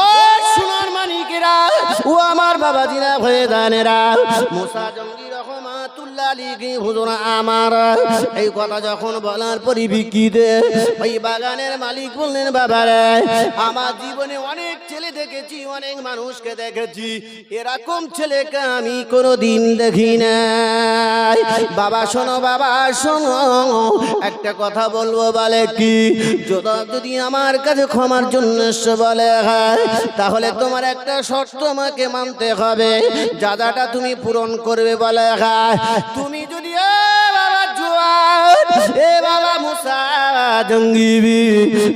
ও সোনার মানিকেরা, ও আমার বাবাজিরা হয়ে জানেরা, মুসা জঙ্গি রহমাতুল্লাহ আলাইহি হুজুর আমার এই কথা যখন বলার পরই বিকিতে ওই বাগানের মালিক বললেন, বাবারে আমার জীবনে অনেক ছেলে দেখেছি, অনেক মানুষকে দেখেছি, এরকম ছেলেকে আমি কোনোদিন দেখি নাই। বাবা শোনো, বাবা শোনো, একটা কথা বলবো, বলে কি, যদি আমার কাছে ক্ষমার জন্য বলে হয়, তাহলে তোমার একটা শর্ত আমাকে মানতে হবে, যাদাটা তুমি পূরণ করবে। বলে হয়, তুমি যদি এ বাবা মুসা জঙ্গি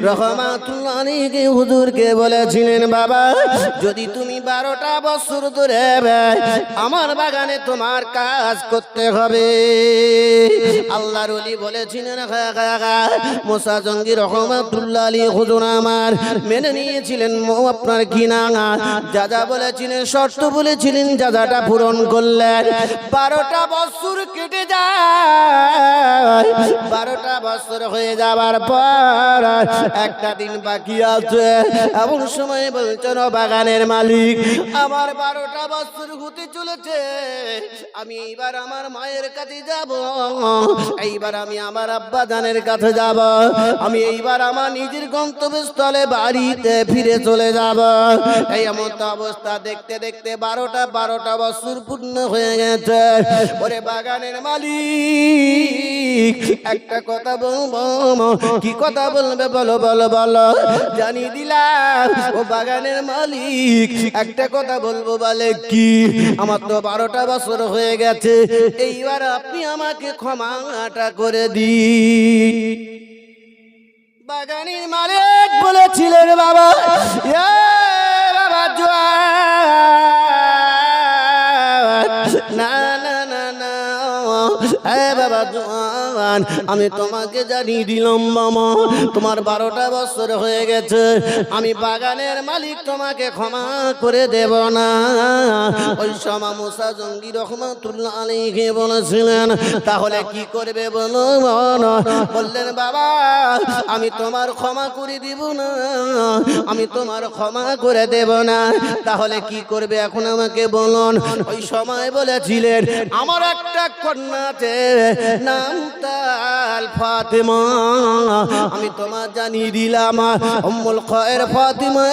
রহমাতুল্লাহ আলাইহি হুজুরকে বলেছিলেন, বাবা যদি তুমি 12টা বছর ধরে আমার বাগানে তোমার কাজ করতে হবে। আল্লাহর ওলি বলেছিলেন, মুসা জঙ্গি রহমাতুল্লাহ আলাইহি হুজুর আমার মেনে নিয়েছিলেন। আপনার কি না যা যা বলেছিলেন, শর্ত বলেছিলেন, যাদাটা পূরণ করলেন। 12টা বছর কেটে যায়, 12টা বছর হয়ে যাবার পর একটা দিন বাকি আছে। এমন সময় বলছেন, বাগানের মালিক আমার 12টা বছর হতে চলেছে, আমি এইবার আমার মায়ের কাছে যাব, এইবার আমি আমার আব্বা জানের কাছে যাব, আমি এইবার আমার নিজের গন্তব্যস্থলে বাড়িতে ফিরে চলে যাব। এই এমন অবস্থা দেখতে দেখতে 12টা বছর পূর্ণ হয়ে গেছে। ওরে বাগানের মালিক একটা কথা বলবো, কি কথা বলবে বলো বলো বলো, জানি দিলাম। ও বাগানের মালিক একটা কথা বলবো, বলে কি, আমার তো 12টা বছর হয়ে গেছে, এইবার আপনি আমাকে ক্ষমাটা করে দিন। বাগানের মালিক বলেছিলেন, বাবা বাবা না না না না, বাবা জওয়ান, আমি তোমাকে জানিয়ে দিলাম মামা, তোমার 12টা বছর হয়ে গেছে, আমি বাগানের মালিক তোমাকে ক্ষমা করে দেব না। ওই সময় মুসা জঙ্গি রহমাতুল্লাহ আলাইহি বলেছিলেন, তাহলে কি করবে বলো? বললেন, বাবা আমি তোমার ক্ষমা করে দিব না, আমি তোমার ক্ষমা করে দেব না। তাহলে কি করবে এখন আমাকে বলুন। ওই সময় বলেছিলেন, আমার একটা কন্যা আছে, নাম তার ফাতেমা, আমি তোমার জানিয়ে দিলাম উম্মুল খায়ের ফাতেমা,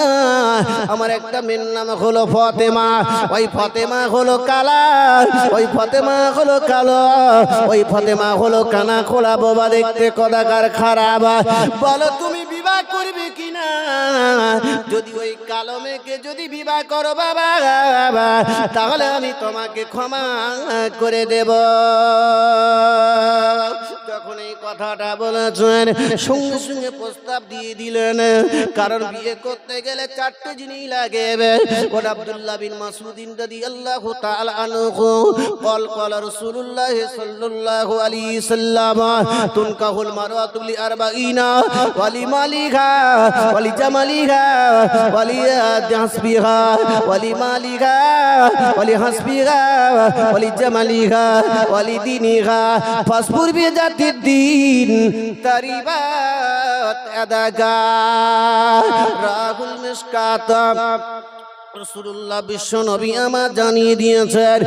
আমার একটা মেয়ের নাম হলো ফাতেমা। ওই ফাতেমা হলো কালা, ওই ফাতেমা হলো কালো, ওই ফাতেমা হলো কানা খোলা বাবা, দেখতে কদাকার খারাপ। বলো তুমি বিবাহ করবে কিনা? যদি ওই কালো মেয়েকে যদি বিবাহ করো বাবা, তাহলে আমি তোমাকে ক্ষমা করে দেব। যখন এই কথাটা বলেছেন, সঙ্গে সঙ্গে প্রস্তাব দিয়ে দিলেন, কারণ বিয়ে করতে গেলে 4টে জিনিস লাগে। ওর আব্দুল্লাহ বিন মাসউদিন রাদিয়াল্লাহু তাআলা আনহু قال قال رسول الله صلى الله عليه وسلم تنكح المرأة لأربعين ولمالها ولجمالها ولحسبها ولمالها ولحسبها ولجمالها ولدينها فاصبر بذات الدين تربت يداك রাহুল মিশকাত। রাসূলুল্লাহ বিশ্ব নবী আমার জানিয়ে দিয়েছেন,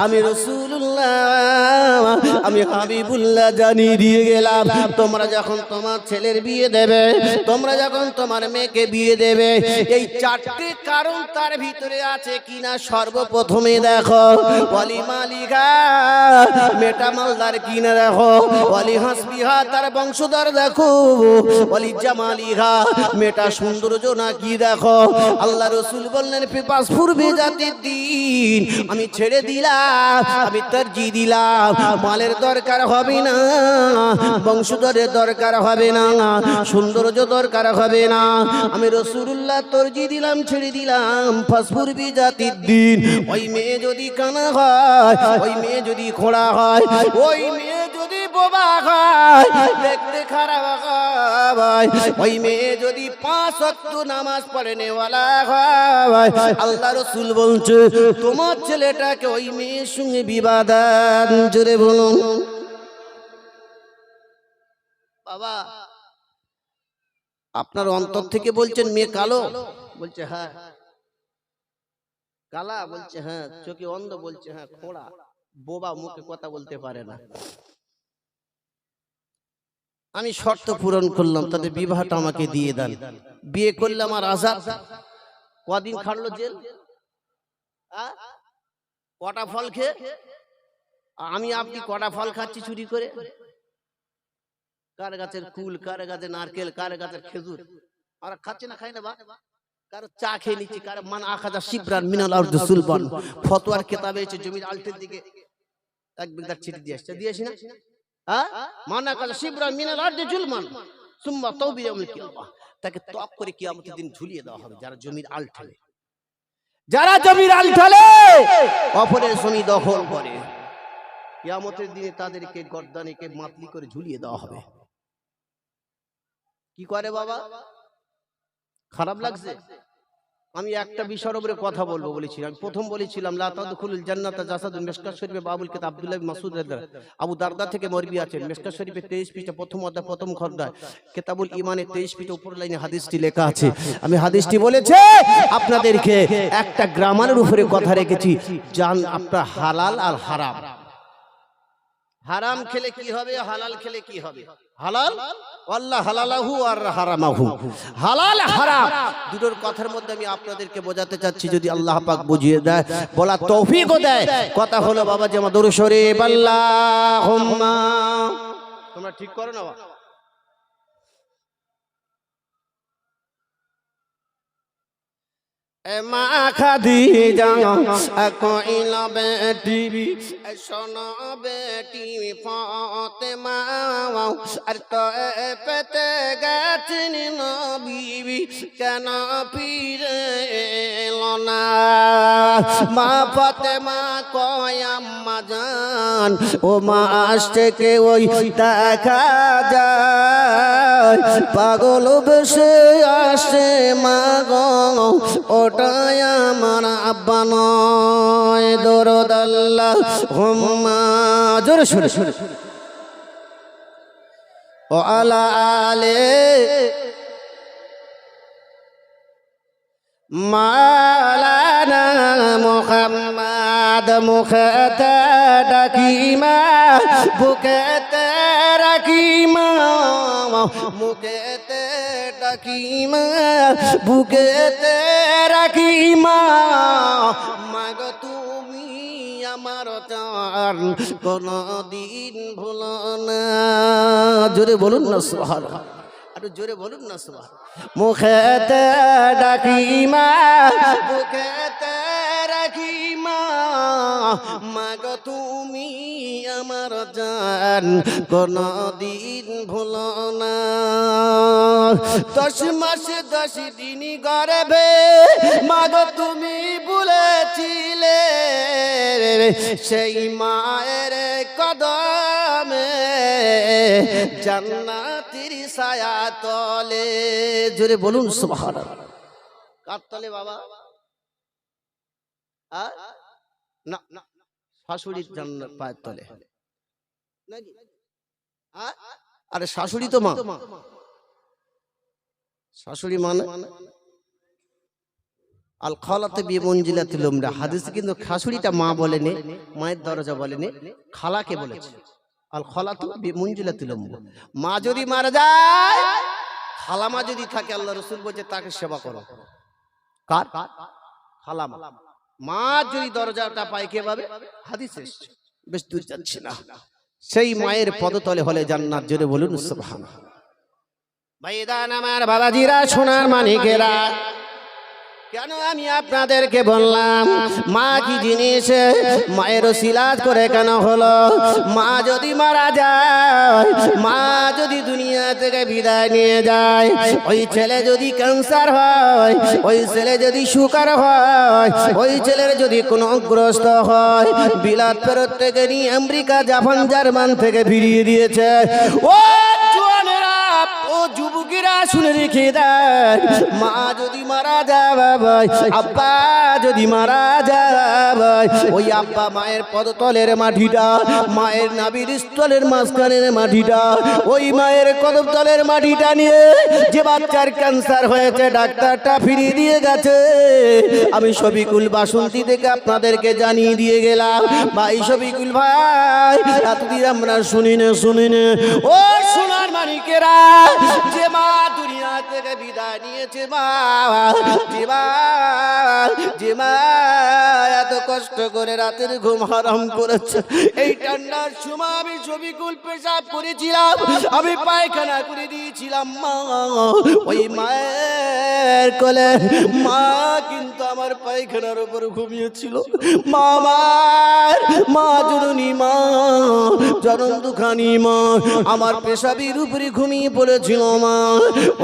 আমি রাসূলুল্লাহ, আমি হাবিবুল্লাহ জানিয়ে দিয়ে গেলাম, তোমরা যখন তোমার ছেলের বিয়ে দেবে, তোমরা যখন তোমার মেয়েকে বিয়ে দেবে, এই 4টে কারণ তার ভিতরে আছে কিনা সর্বপ্রথমে দেখো। ওয়ালি মালিকা, মেটা মালদার কিনা দেখো। ওয়ালি হাসবিহা, তার বংশধর দেখো। ওয়ালি জামালিহা, মেটা সৌন্দর্য না কি দেখো। আল্লাহ রাসূল বললেন, পাঁচ পূর্বে জাতির দিন আমি ছেড়ে দিলাম, আমি তরজি দিলাম। মালের দরকার হবে না, বংশধরের দরকার হবে না, সৌন্দর্য দরকার হবে না, আমি রাসূলুল্লাহ তরজি দিলাম, ছেড়ে দিলাম পাঁচ পূর্বে জাতির দিন। ওই মেয়ে যদি কানা হয়, ওই মেয়ে যদি খোড়া হয়, ওই মেয়ে যদি বোবা হয়, দেখতে খারাপ হয়, ওই মেয়ে যদি 5 ওয়াক্ত নামাজ পড়ে নেওয়ালা হয়, আল্লাহ রাসূল বলছে তোমার ছেলেটাকে ওই মেয়ের সঙ্গে বিবাহ দান। জোরে বলুন। বাবা আপনার অন্তর থেকে বলছেন মেয়ে কালো, বলছে হ্যাঁ। কালা, বলছে হ্যাঁ। চোখে অন্ধ, বলছে হ্যাঁ। খোড়া, বোবা, মুখে কথা বলতে পারে না। আমি শর্ত পূরণ করলাম, তাদের বিবাহটা আমাকে দিয়ে দেন। বিয়ে করলাম আর আজাদ। কদিন খাটলো জেল? কটা ফল খেয়ে? আমি আপনি কটা ফল খাচ্ছি চুরি করে? কার গাছের কুল, কার গাছের নারকেল, কার গাছের খেজুর, আমরা খাচ্ছি না, খাই না? বা কারো চা খেয়ে নিচ্ছি, কারো মান আখাজা শিবরান মিনাল আরদু সুলবান ফতোয়ার কিতাবে এসে জমির আলটের দিকে এক বিঘা চিঠি দিয়ে আসছে, দিয়েছি না? হ্যাঁ, মান আখাজা শিবরান মিনাল আরদু জুলমান সুম্মা তাওবি ইয়াউমিল কিয়ামাহ, তাকে তক করে কিয়ামতের দিন ঝুলিয়ে দেওয়া হবে। যারা জমির আল ঠেলে, যারা জমির আল ঠেলে, অপরের জমি দখল করে, কিয়ামতের দিনে তাদেরকে গর্দানিকে মাতলি করে ঝুলিয়ে দেওয়া হবে। কি করে বাবা? খারাপ লাগছে? আমি একটা বিষয়ের উপরে কথা বলবো বলেছিলাম। প্রথম বলেছিলাম লা তাদখুলুল জান্নাতা জাসাদুন, মিশকাত শরীফে বাবুল কিতাব আব্দুল্লাহ ইবনে মাসউদ রাদিয়াল্লাহু আবু দারদা থেকে মরবি আছেন। মিশকাত শরীফে 23 পৃষ্ঠা প্রথম অধ্যায় প্রথম খণ্ডে কিতাবুল ঈমানে 23 পৃষ্ঠা উপর লাইনে হাদিসটি লেখা আছে। আমি হাদিসটি বলেছে আপনাদেরকে একটা গ্রামারের উপরে কথা রেখেছি, জান আপনার হালাল আর হারাম। হারাম খেলে কি হবে, হালাল খেলে কি হবে? হালাল আল্লাহ হালালাহু আর হারামাহু, হালাল হারাম দুটোর কথার মধ্যে আমি আপনাদেরকে বোঝাতে চাচ্ছি, যদি আল্লাহ পাক বুঝিয়ে দেয়, বলা তৌফিকও দেয়। কথা হলো বাবা যে আমার দরুদ শরীফ আল্লাহুম্মা, তোমরা ঠিক করো না? মা খাদিজা কইলা বেটি শোনো বেটি ফাতেমা, আর তো পেতে গেছেন নবী, কেন ফিরে এলো না? মা ফাতেমা কয় আম্মা জান, ও মা আজ থেকে ওই দেখা যায় পাগল বেশে আসে মা গো, ওটাই আমার আব্বা নয়। দরুদ আল্লাহুম্মা, জোরে সুরে সুরে ও আলা আলে মাওলানা মুহাম্মদ, মুখতে ডাকিমা বুকেতে রাখিমা, মুখেতে ডাকিমা বুকেতে রাখিমা, মাগ তুমি আমার চান কোনদিন ভুলো না। জোরে বলুন না সুবহানাল্লাহ, আরো জোরে বলুন না সুবহানাল্লাহ। মুখেতে ডাকিমা বুকেতে রাখিমা, মাগ তুমি আমার জান কোনদিন ভুলো না। 10 মাস 10 দিন গর্ভে মাগ তুমি বলেছিলে, সেই মায়ের কদমে জান্নাতের ছায়া তলে। জোরে বলুন সুবহানাল্লাহ। কার তলে বাবা? না না, শাশুড়ির জান্নাত পায়ের তলে নাকি? আরে শাশুড়ি তো মা, শাশুড়ি মানে আল খালাতে বিমঞ্জিলাতিল উমরা। হাদিসে কিন্তু শাশুড়িটা মা বলেনি, মায়ের দরজা বলেনি, খালাকে বলেছে। আল খালাতু বিমঞ্জিলাতিল উমরা, মা যদি মারা যায়, খালামা যদি থাকে, আল্লাহ রাসূল বলেছে তাকে সেবা করো। কার? খালামা। মা যদি দরজাটা পায় কে পাবে? হাদিসে এসেছে, বেশ দূর যাচ্ছে না। সেই মায়ের পদতলে হলে জান্নাত। জোরে বলুন সুবহানাল্লাহ। ভাইদান আমার বাবাজিরা, সোনার মানিকেরা, কেন আমি আপনাদেরকে বললাম মা কি জিনিস, মায়ের ওসিলাত করে কেন হলো? মা যদি মারা যায়, মা যদি দুনিয়া থেকে বিদায় নিয়ে যায়, ওই ছেলে যদি ক্যান্সার হয়, ওই ছেলে যদি সুগার হয়, ওই ছেলের যদি কোনো গ্রস্ত হয়, বিলাত ফেরত থেকে নিয়ে আমেরিকা জাপান জার্মান থেকে ফিরিয়ে দিয়েছে, ও জুয়ানেরা ও যুবকেরা শুনে রেখে দেন, মা যদি মারা যায়, আব্বা যদি মারা যায়, ওই আব্বা মায়ের পদতলের মাটিটা, মায়ের নাভির স্থলের মাঝখানের মাটিটা, ওই মায়ের কদমতলের মাটিটা নিয়ে যে বাচ্চার ক্যান্সার হয়েছে ডাক্তারটা ফিরিয়ে দিয়ে গেছে, আমি শফিকুল বাসন্তী থেকে আপনাদেরকে জানিয়ে দিয়ে গেলাম। ভাই শফিকুল ভাই, এতদিন আমরা শুনি না ও সোনার মানিকেরা, যে মা দুনিয়া থেকে বিদায় নিয়েছে, মা যে মা এত কষ্ট করে রাতের ঘুম হারাম করেছে, এই ঠান্ডার সময় আমি শফিকুল পেশাব করেছিলাম, আমি পায়খানা করে দিয়েছিলাম, মা ওই মায়ের কোলে মা কিন্তু আমার পায়খানার উপর ঘুমিয়েছিল। মা জননী মা, জনম দুখানি মা আমার পেশাবির উপরে ঘুমিয়ে পড়েছিল। মা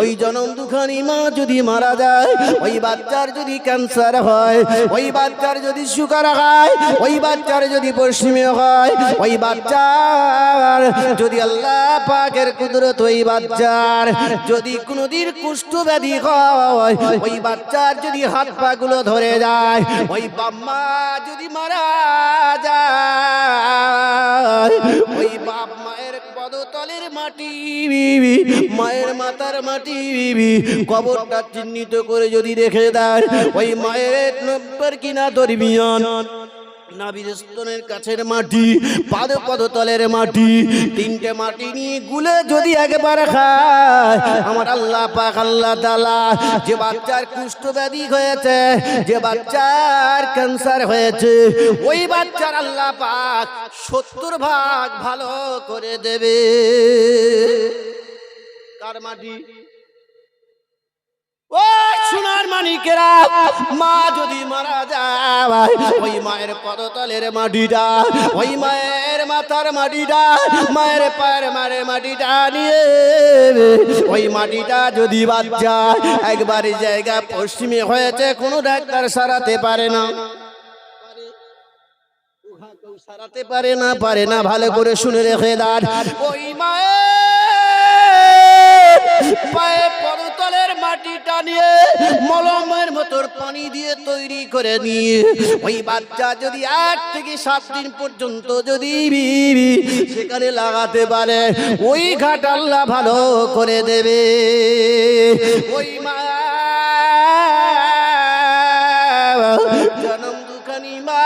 ওই জনম দুখানি মা যদি মারা যায়, ওই বাচ্চার যদি ক্যান্সার হয়, ওই বাচ্চার যদি সুগার হয়, ওই বাচ্চার যদি পশ্চিমে হয়, ওই বাচ্চার যদি আল্লাহ পাকের কুদরত, ওই বাচ্চার যদি কোনদিন কুষ্ঠ ব্যাধি হয়, ওই বাচ্চার যদি হাত পা গুলো ধরে যায়, ওই বাম্মা যদি মারা যায়, ওই বাপ মায়ের পদতলের মাটি, মায়ের মাথার মাটি, কবরটা চিহ্নিত করে যদি রেখে দেয়, ওই মায়ের নব্বর কিনা দরমিয়ান নাভির স্তনের কাছের মাটি, পদতলের মাটি, তিনটে মাটি নিয়ে গুলে যদি একবার খায়, আমার আল্লাহ পাক আল্লাহ তাআলা যে বাচ্চার কুষ্ঠ ব্যাধি হয়েছে, যে বাচ্চার ক্যান্সার হয়েছে, ওই বাচ্চার আল্লাহ পাক 70 ভাগ ভালো করে দেবে। কার মাটি? ও সোনার মানিকেরা, মা যদি মারা যায়, ওই মায়ের পদতলের মাটিটা, ওই মায়ের মাথার মাটিটা, মায়ের পায়ের মারের মাটিটা নিয়ে, ওই মাটিটা যদি বাচ্চা একবার জায়গা পশ্চিমে হয়েছে, কোনো ডাক্তার সারাতে পারে না, সারাতে পারে না, ভালো করে শুনে রেখে দেন। ওই মায়ের পায়ে পদতলের মাটিটা নিয়ে মলমের মতোর পানি দিয়ে তৈরি করে নিয়ে, ওই বাচ্চা যদি 8 থেকে 7 দিন পর্যন্ত যদি সেখানে লাগাতে পারে, ওই ঘাট আল্লাহ ভালো করে দেবে। ওই মা জনম দুখানি মা,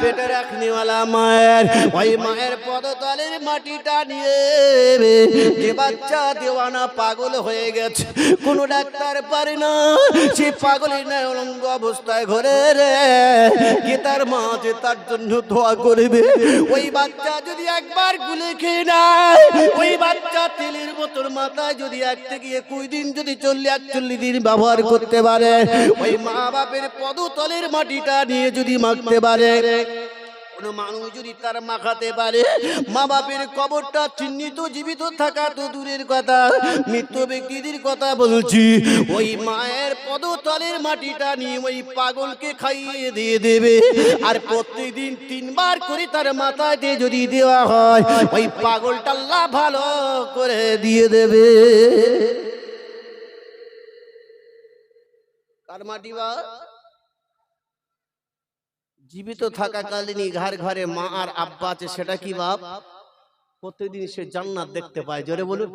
পেটে রাখনিওয়ালা মায়ের, ওই মায়ের পদতলের মাটিটা নিয়ে যে বাচ্চা দেওয়ানা পাগল হয়ে গেছে, কোন ডাক্তার পারে না, সে পাগলের ন্যায় অলঙ্গ অবস্থায় ঘরে কে তার মা যে তার জন্য দোয়া করবে। ওই বাচ্চা যদি একবার গুলে খেয়ে নেয়, ওই বাচ্চা তেলের বোতল মাথায় যদি 1 থেকে 21 দিন যদি 40-41 দিন ব্যবহার করতে পারে, ওই মা বাপের পদতলের মাটিটা নিয়ে যদি মাখতে পারে, কোন মানুষ যদি তার মাখাতে পারে, মা বাপের কবরটা চিহ্নিত, জীবিত থাকা তো দূরের কথা, মৃত ব্যক্তিদের কথা বলছি, ওই মায়ের পদতলের মাটিটা নিয়ে ওই পাগলকে খাইয়ে দিয়ে দেবে। আর প্রত্যেকদিন 3 বার করে তার মাথায় দিয়ে যদি দেওয়া হয়, ওই পাগলটা আল্লাহ ভালো করে দিয়ে দেবে। কার মাটি? বা জীবিত থাকাকালীনই ঘরে ঘরে মা আর আব্বা আছে, সেটা কি বাপ? প্রত্যেকদিন সে জান্নাত দেখতে পায়। জোরে বলুন।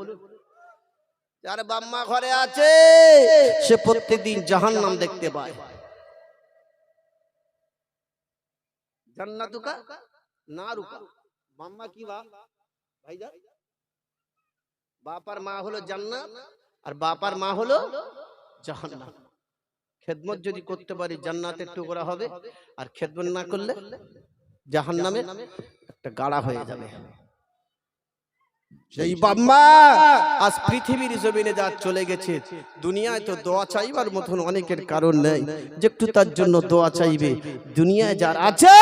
যার বাম্মা ঘরে আছে সে প্রত্যেকদিন জাহান্নাম দেখতে পায়। জান্নাতুকা নারুকা। বাম্মা কি বাপ? ভাইজান, বাপ আর মা হলো জান্নাত, আর বাপ আর মা হলো জাহান্নাম। খেদমত যদি করতে পারি জান্নাতের টুকরা হবে, আর খেদমত না করলে জাহান্নামের একটা গাড়া হয়ে যাবে। সেই বাম্মা আজ পৃথিবীর জমিনে যা চলে গেছে, দুনিয়ায় তো দোয়া চাইবার মতন অনেকের কারণ নেই, যে একটু তার জন্য দোয়া চাইবে। দুনিয়ায় যার আছে,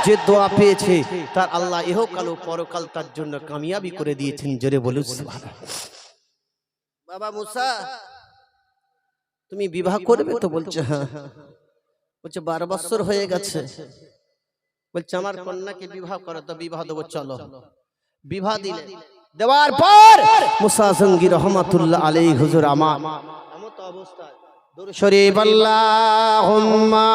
যে দোয়া পেয়েছে, তার আল্লাহ ইহকাল ও পরকাল তার জন্য কামিয়াবি করে দিয়েছেন। জোরে বলুন সুবহানাল্লাহ। বাবা মুসা, তুমি বিবাহ করবে তো? বলছে হ্যাঁ। বলছে 12 বছর হয়ে গেছে। বলছে আমার কন্যাকে বিবাহ করো। তো বিবাহ দেবো, চলো। বিবাহ দিলে দেওয়ার পর মুসা জঙ্গি রহমাতুল্লাহ আলাইহি হুজুর আমার এমত অবস্থায় দুরূদ শরীফ আল্লাহুম্মা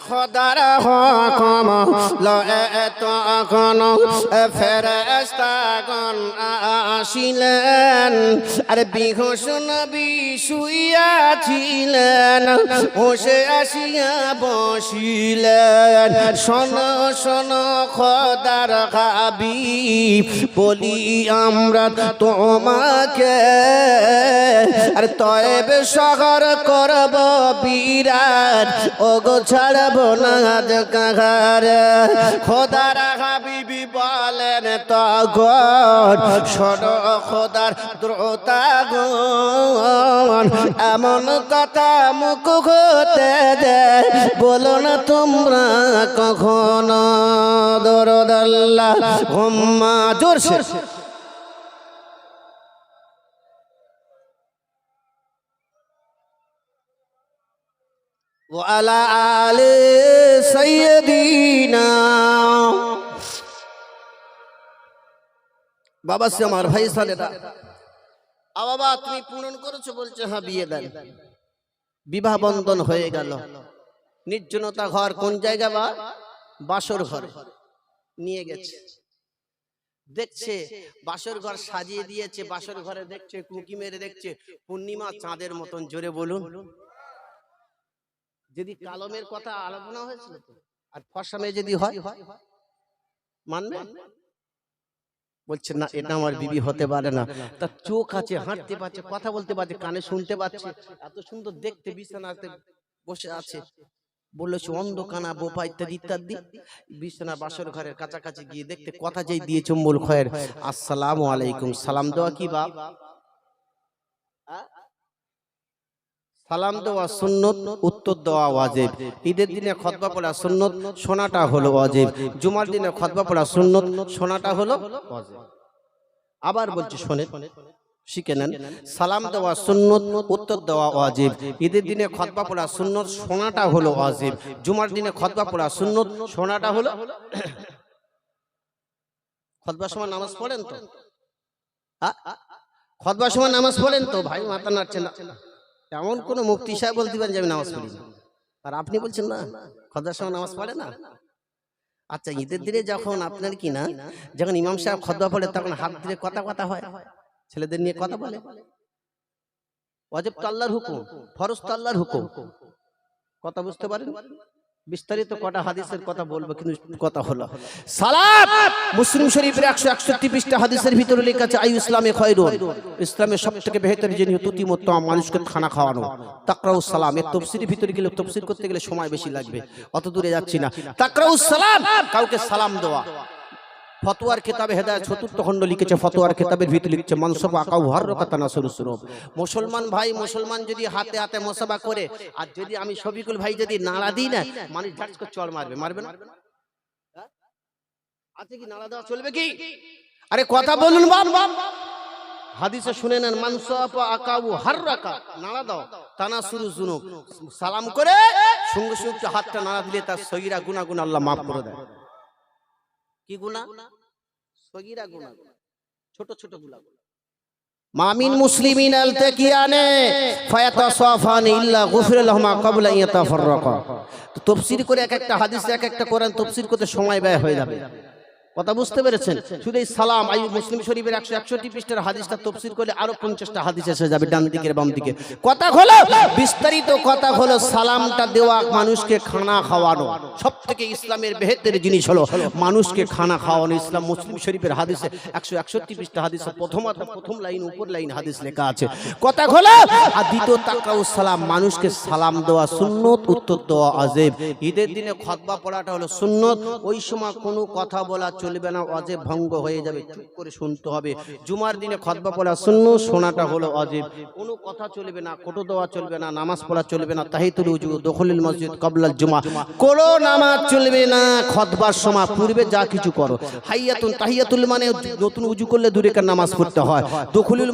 খোদার হুকুম লয়ে তখন ফেরেশতাগণ আসিলেন আর বেহুশ নবী শুইয়াছিলেন হোশে আসিয়া বসিলেন শোনো শোনো খোদার হাবিব বলি আমরা তোমাকে আর তয়েব শহর করব বিরাট ওগো ছাড়বো না কাহারে খোদার হাবিবি বলেন তখন শোনো খোদার দ্রোতাগণ এমন কথা মুখ হতে দে বলো না তোমরা কখনো দরুদ আল্লাহুম্মা জোরসে وعلى آل سيدنا বাবা সে আমার ভাই সালেটা বাবা তুমি পূরণ করেছো বলছে হ্যাঁ বিয়ে দেন বিবাহ বন্ধন হয়ে গেল নির্জনতা ঘর কোন জায়গা বা বাসর ঘর নিয়ে গেছে দেখছে বাসর ঘর সাজিয়ে দিয়েছে বাসর ঘরে দেখছে কুকি মেরে দেখছে পূর্ণিমা চাঁদের মতন জোরে বলুন যদি কালমের কথা আলোচনা হয়েছিল আর ফসামে যদি হয় মানবে বলছে না এটা আমার বিবি হতে পারে না তার চোখ আছে হাঁটতে পারছে কথা বলতে পারছে কানে শুনতে পাচ্ছে এত সুন্দর দেখতে বিছানাতে বসে আছে বলেছে অন্ধ কানা বোপা ইত্যাদি ইত্যাদি বিছানা বাসর ঘরের কাছাকাছি গিয়ে দেখতে কথা যেই দিয়ে চুম্বল খয়ের আসসালামু আলাইকুম সালাম দেওয়া কি বাপ সালাম দেওয়া সুন্নত উত্তর দেওয়া ওয়াজিব ঈদের দিনে খুতবা পড়া সুন্নত শোনাটা হলো ওয়াজিব জুমার দিনে খুতবা পড়া সুন্নত শোনাটা হলো ওয়াজিব আবার বলছি শুনেন শিখে নেন সালাম দেওয়া সুন্নত উত্তর দেওয়া ওয়াজিব ঈদের দিনে খুতবা পড়া সুন্নত শোনাটা হলো ওয়াজিব জুমার দিনে খুতবা পড়া সুন্নত শোনাটা হলো খুতবার সময় নামাজ পড়েন তো খুতবার সময় নামাজ পড়েন তো ভাই মাথা নাড়ছে না এমন কোন মুফতি সাহেব বলতে পারেন যে আমি নামাজ পড়ি আর আপনি বলছেন না খুতবার সময় নামাজ পড়ে না আচ্ছা ঈদের দিনে যখন আপনার কি না যখন ইমাম সাহেব খুতবা পড়ে তখন হাত দিয়ে কথা কথা হয় ছেলেদের নিয়ে কথা বলে ওয়াজিব তো আল্লাহর হুকুম ফরজ তো আল্লাহর হুকুম কথা বুঝতে পারেন বিস্তারিত কটা হাদিসের কথা বলবো কিন্তু কথা হলো সালাত মুসলিম শরীফের 161 পৃষ্ঠা হাদিসের ভিতরে লেখা আছে আইয়ু ইসলামে খায়রুন ইসলামের সবথেকে বেহতর জিনিস তুতিমুত্তাম মানুষকে খানা খাওয়ানো তাকরাউস সালাম এর তাফসীরের ভিতরে গেলে তাফসীর করতে গেলে সময় বেশি লাগবে অত দূরে যাচ্ছি না তাকরাউস সালাম কাউকে সালাম দেওয়া ফতোয়ার কিতাবে হেদায়েত চতুর্থ খণ্ড লিখেছে ফতোয়ার কিতাবের ভিতরে লিখছে মানসাবা আকাউ হার রাকাতা নাসরুস সুরুব মুসলমান ভাই মুসলমান যদি হাতে হাতে মুসাবা করে আর যদি আমি শফিকুল ভাই যদি নাড়া দিই না মানুষ ঝাটস করে চড় মারবে মারবে না আছে কি নাড়া দেওয়া চলবে কি আরে কথা বলুন বাপ হাদিসে শুনে নেন মানসাবা আকাউ হার রাকা নাড়া দাও তানাসুরুস যুনুব সালাম করে সঙ্গে সঙ্গে হাতটা নাড়া দিলে তার সগীরা গুনাহ আল্লাহ maaf করে দেয় কি গুনাহ সগীরা গুনাহ ছোট ছোট গুনাহ মামিন মুসলিমিন আলতাকিয়ানে ফায়াতাসাফান ইল্লা গুফির লাহুমা ক্বাবলা ইয়াতাফাররাকা তো তাফসীর করে এক একটা হাদিস এক একটা কোরআন তাফসীর করতে সময় ব্যয় হয়ে যাবে কথা বুঝতে পেরেছেন শুধু এই সালাম আইয়ুব মুসলিম শরীফের 161 পৃষ্ঠার হাদিসটা তাফসীর করলে আরো 50টা হাদিস এসে যাবে ডান দিকের বাম দিকে কথা হলো বিস্তারিত কথা হলো সালামটা দেওয়া মানুষকে খানা খাওয়ানো সবথেকে ইসলামের বেহতর জিনিস হলো মানুষকে খানা খাওয়ানো ইসলাম মুসলিম শরীফের হাদিসে 161 পৃষ্ঠা হাদিসে প্রথম লাইন উপর লাইন হাদিস লেখা আছে কথা হলো আর দ্বিতীয় তাকরাউস সালাম মানুষকে সালাম দেওয়া সুন্নত উত্তর দেওয়া ওয়াজিব ঈদের দিনে খুতবা পড়াটা হলো সুন্নত ওই সময় কোনো কথা বলা চলবে না, ওয়াজিব ভঙ্গ হয়ে যাবে, চুপ করে শুনতে হবে। জুমার দিনে খুতবা পড়া সুন্নাত, শোনাটা হলো ওয়াজিব। কোনো কথা চলবে না, কটু দেওয়া চলবে না, নামাজ পড়া চলবে না, তাহিয়াতুল উজু, দুখুলুল মসজিদ ক্বাবলাল জুমা, কোনো নামাজ চলবে না। খুতবার সময় পূর্বে যা কিছু করো, হাইয়াতুন তাহিয়াতুল মানে নতুন উজু করলে 2 রাকাত নামাজ পড়তে হয়, দুখুলুল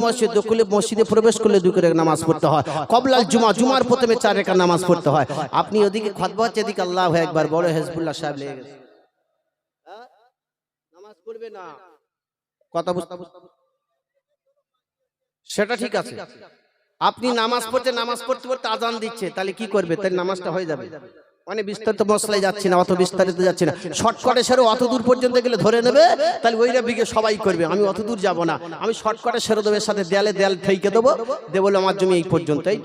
মসজিদে প্রবেশ করলে 2 রাকাত নামাজ পড়তে হয়, ক্বাবলাল জুমা জুমার প্রথমে 4 রাকাত নামাজ পড়তে হয়। আপনি ওদিকে খুতবা হচ্ছে, এদিকে আল্লাহু আকবার বড় হিজবুল্লাহ সাহেব লেগে গেছে, নামাজ পড়বে না, কথা বুঝতে, সেটা ঠিক আছে। আপনি নামাজ পড়তে পড়তে আজান দিচ্ছে, তাহলে কি করবে? তাই নামাজটা হয়ে যাবে। মানে বিস্তারিত মশলায় যাচ্ছি না, অত বিস্তারিত যাচ্ছি না, শর্টকাটে সেরে অত দূর পর্যন্ত গেলে ধরে নেবে, তাহলে ওইটা বিঘে সবাই করবে। আমি অত দূর যাব না, আমি শর্টকাটে সেরে দেবের সাথে দেয়াল ঠেকে দেবো, বলে আমার জমি এই পর্যন্তই।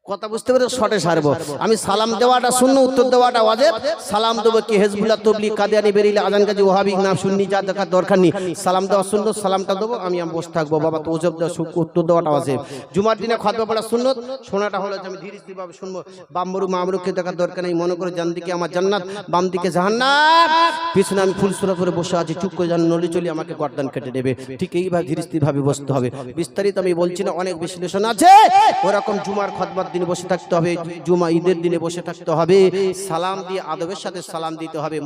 কথা বুঝতে পেরে শর্টে সারবো। আমি সালাম দেওয়াটা সুন্নাত, উত্তর দেওয়াটা ওয়াজিব। সালাম দেবো কি হিজবুল্লাহ, তবলিগ, কাদিয়ানি, বেরিলি, আজান গাজী, ওয়াহাবি না সুন্নি, যা দেখার দরকার নেই। সালাম দেওয়া সুন্নাত, সালামটা দেবো, আমি বসে থাকবো। বাবা তো ওজব দেওয়া, উত্তর দেওয়াটা ওয়াজিব। জুমার দিনে খুতবা পড়া সুন্নাত, শোনাটা হলো যে আমি ধীরে ধীরে ভাবে শুনবো। বামরু মামরুকে দেখার দরকার নেই, মনে করে ডান দিকে আমার জান্নাত, বাম দিকে জাহান্নাম, পিছনে আমি ফুলসুরা করে বসে আছি, চুপ করে জান নলি চলি আমাকে গর্দান কেটে দেবে। ঠিক এইভাবে ধীরে ধীরে ভাবে বসতে হবে। বিস্তারিত আমি বলছি না, অনেক বিশ্লেষণ আছে। ওরকম জুমার খুতবার দিনে বসে থাকতে হবে, জুমা ঈদের দিনে বসে থাকতে হবে, সালাম দিয়ে আদবের সাথে সালাম দিতে হবে।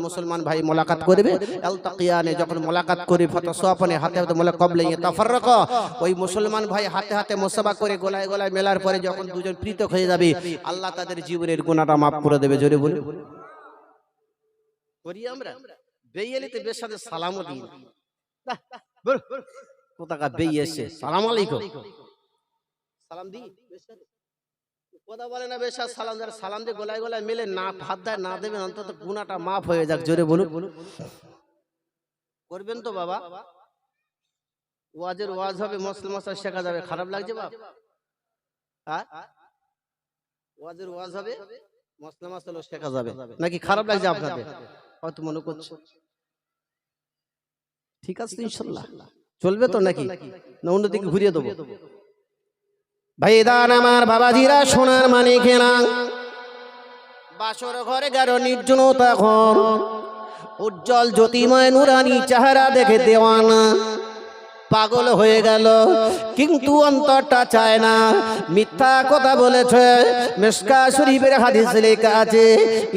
মুসলমান ভাই মোলাকাত করবে, আলতাকিয়ানে যখন মোলাকাত করে ফাতাসাফানে হাতে হাতে মোলা কবলে তাফাররাকা, ওই মুসলমান ভাই হাতে হাতে মুসাফা করে গলায় গলায় মেলার পরে যখন দুজন পৃথক হয়ে যাবে, আল্লাহ তাদের জীবনের গুনাহটা maaf করে দেবে। জোরে বলে করি আমরা বেইয়েলিতে বের সাথে সালামও দিই না, কোথাকা বেই এসে সালাম আলাইকুম সালাম দিই, কথা বলে না বেশ সালাম দেয়, সালাম দিয়ে গলায় গলায় মেলে না হাত দেয় না দেবেন, অন্তত গুনাহটা মাফ হয়ে যাক। জোরে বলুন, করবেন তো বাবা? ওয়াজের ওয়াজ হবে, মুসলিম ভাষা শেখা যাবে, খারাপ লাগছে বাপ? হ্যাঁ, ওয়াজের ওয়াজ হবে, মুসলিম ভাষা শেখা যাবে, নাকি খারাপ লাগছে আপনাদের? হয়তো মনে করছে ঠিক আছে ইনশাআল্লাহ চলবে তো, নাকি না অন্যদিকে ঘুরিয়ে দেবো? ভাই দান আমার বাবাজিরা, সোনার মানিকেরা, বাসর ঘরে গেল নির্জনতা, এখন উজ্জ্বল জ্যোতিময় নুরানি চেহারা দেখে দেওয়ানা পাগল হয়ে গেল, কিন্তু অন্তরটা চায় না। মিথ্যা কথা বলেছে। মিশকা শরীফের হাদিসে লেখা আছে,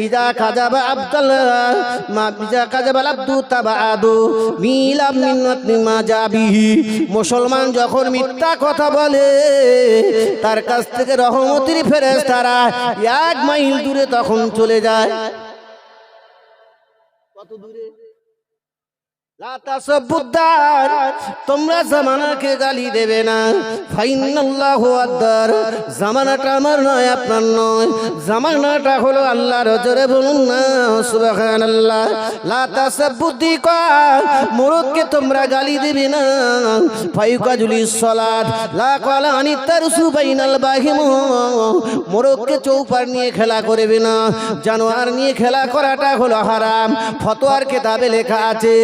ইজা কাযাবা আব্দুল্লাহ মা ইজা কাযাবা আব্দু তাবাদু মিলাম মিন্নাত মা জাবিহি। মুসলমান যখন মিথ্যা কথা বলে, তার কাছ থেকে রহমতের ফেরেশতারা 1 মাইল দূরে তখন চলে যায়। কত দূরে? তোমরা জামানাকে গালি দেবে না, ফাইনাল্লাহু আদার, জামানাটা আমার নয়, আপনার নয়, জামানাটা হলো আল্লাহর। জোরে বলুন না সুবহানাল্লাহ। লা তাসাব্বুদিকা, মুরুদকে তোমরা গালি দেবে না। ফায়ুকাজুলিস সালাত লা ক্বালা আনিত তারসু বাইনাল বাহিম, মুরুদকে চৌপার নিয়ে খেলা করবে না, জানোয়ার নিয়ে খেলা করাটা হলো হারাম। ফতোয়ার কিতাবে লেখা আছে,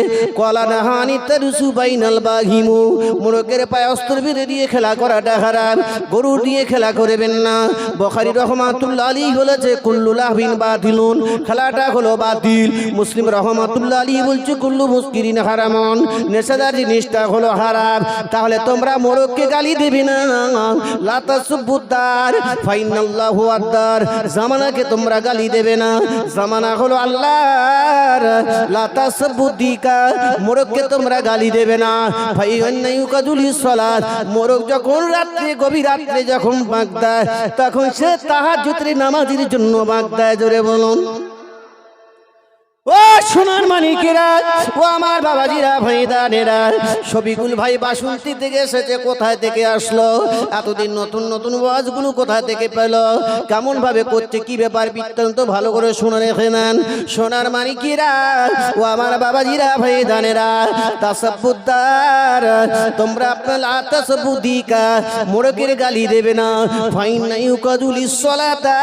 মোরগের পায়ে অস্ত্র বেঁধে দিয়ে খেলা করাটা হারাম, গরু দিয়ে খেলা করবেন না। বুখারী রহমাতুল্লাহ আলাইহি বলেছে, কুল্লু লাহবিন বাতিলুন, খেলাটা হলো বাতিল। মুসলিম রহমাতুল্লাহ আলাইহি বলছে, কুল্লু মুসকিরিন হারামুন, নেশাদার জিনিসটা হলো হারাম। তাহলে তোমরা মোরগকে গালি দেবে না। লা তাসুবুদ্দার ফাইনাল্লাহু আদার, জামানাকে তোমরা গালি দেবে না, জামানা হলো আল্লাহর। লা তাসুবুদ্দিকা, মোরগকে তোমরা গালি দেবে না। ভাই অন্যায়ুকাজুলিস সালাত, মোরগ যখন রাত্রে গভীর রাত্রে যখন বাঁক দেয়, তখন সে তাহাজ্জুদের নামাজের জন্য বাঁক দেয়। জোরে বলুন ও সোনার মানিকেরা, ও আমার বাবাজিরা, ভাইদানেরা। শফিকুল ভাই বাসন্তী থেকে এসেছে, কোথায় থেকে আসলো? এতদিন নতুন নতুন ওয়াজগুলো কোথায় থেকে পেল? কেমন ভাবে করছে, কি ব্যাপার, বৃত্তান্ত ভালো করে শুনে রেখে নেন সোনার মানিকেরা, ও আমার বাবাজিরা, ভাইদানেরা। তাসাব্বুদ্দার, তোমরা আপনার তাসাব্বুদিকা, মোরগের গালি দেবে না। ফাইনা ইউকাজুলিস সালাতা,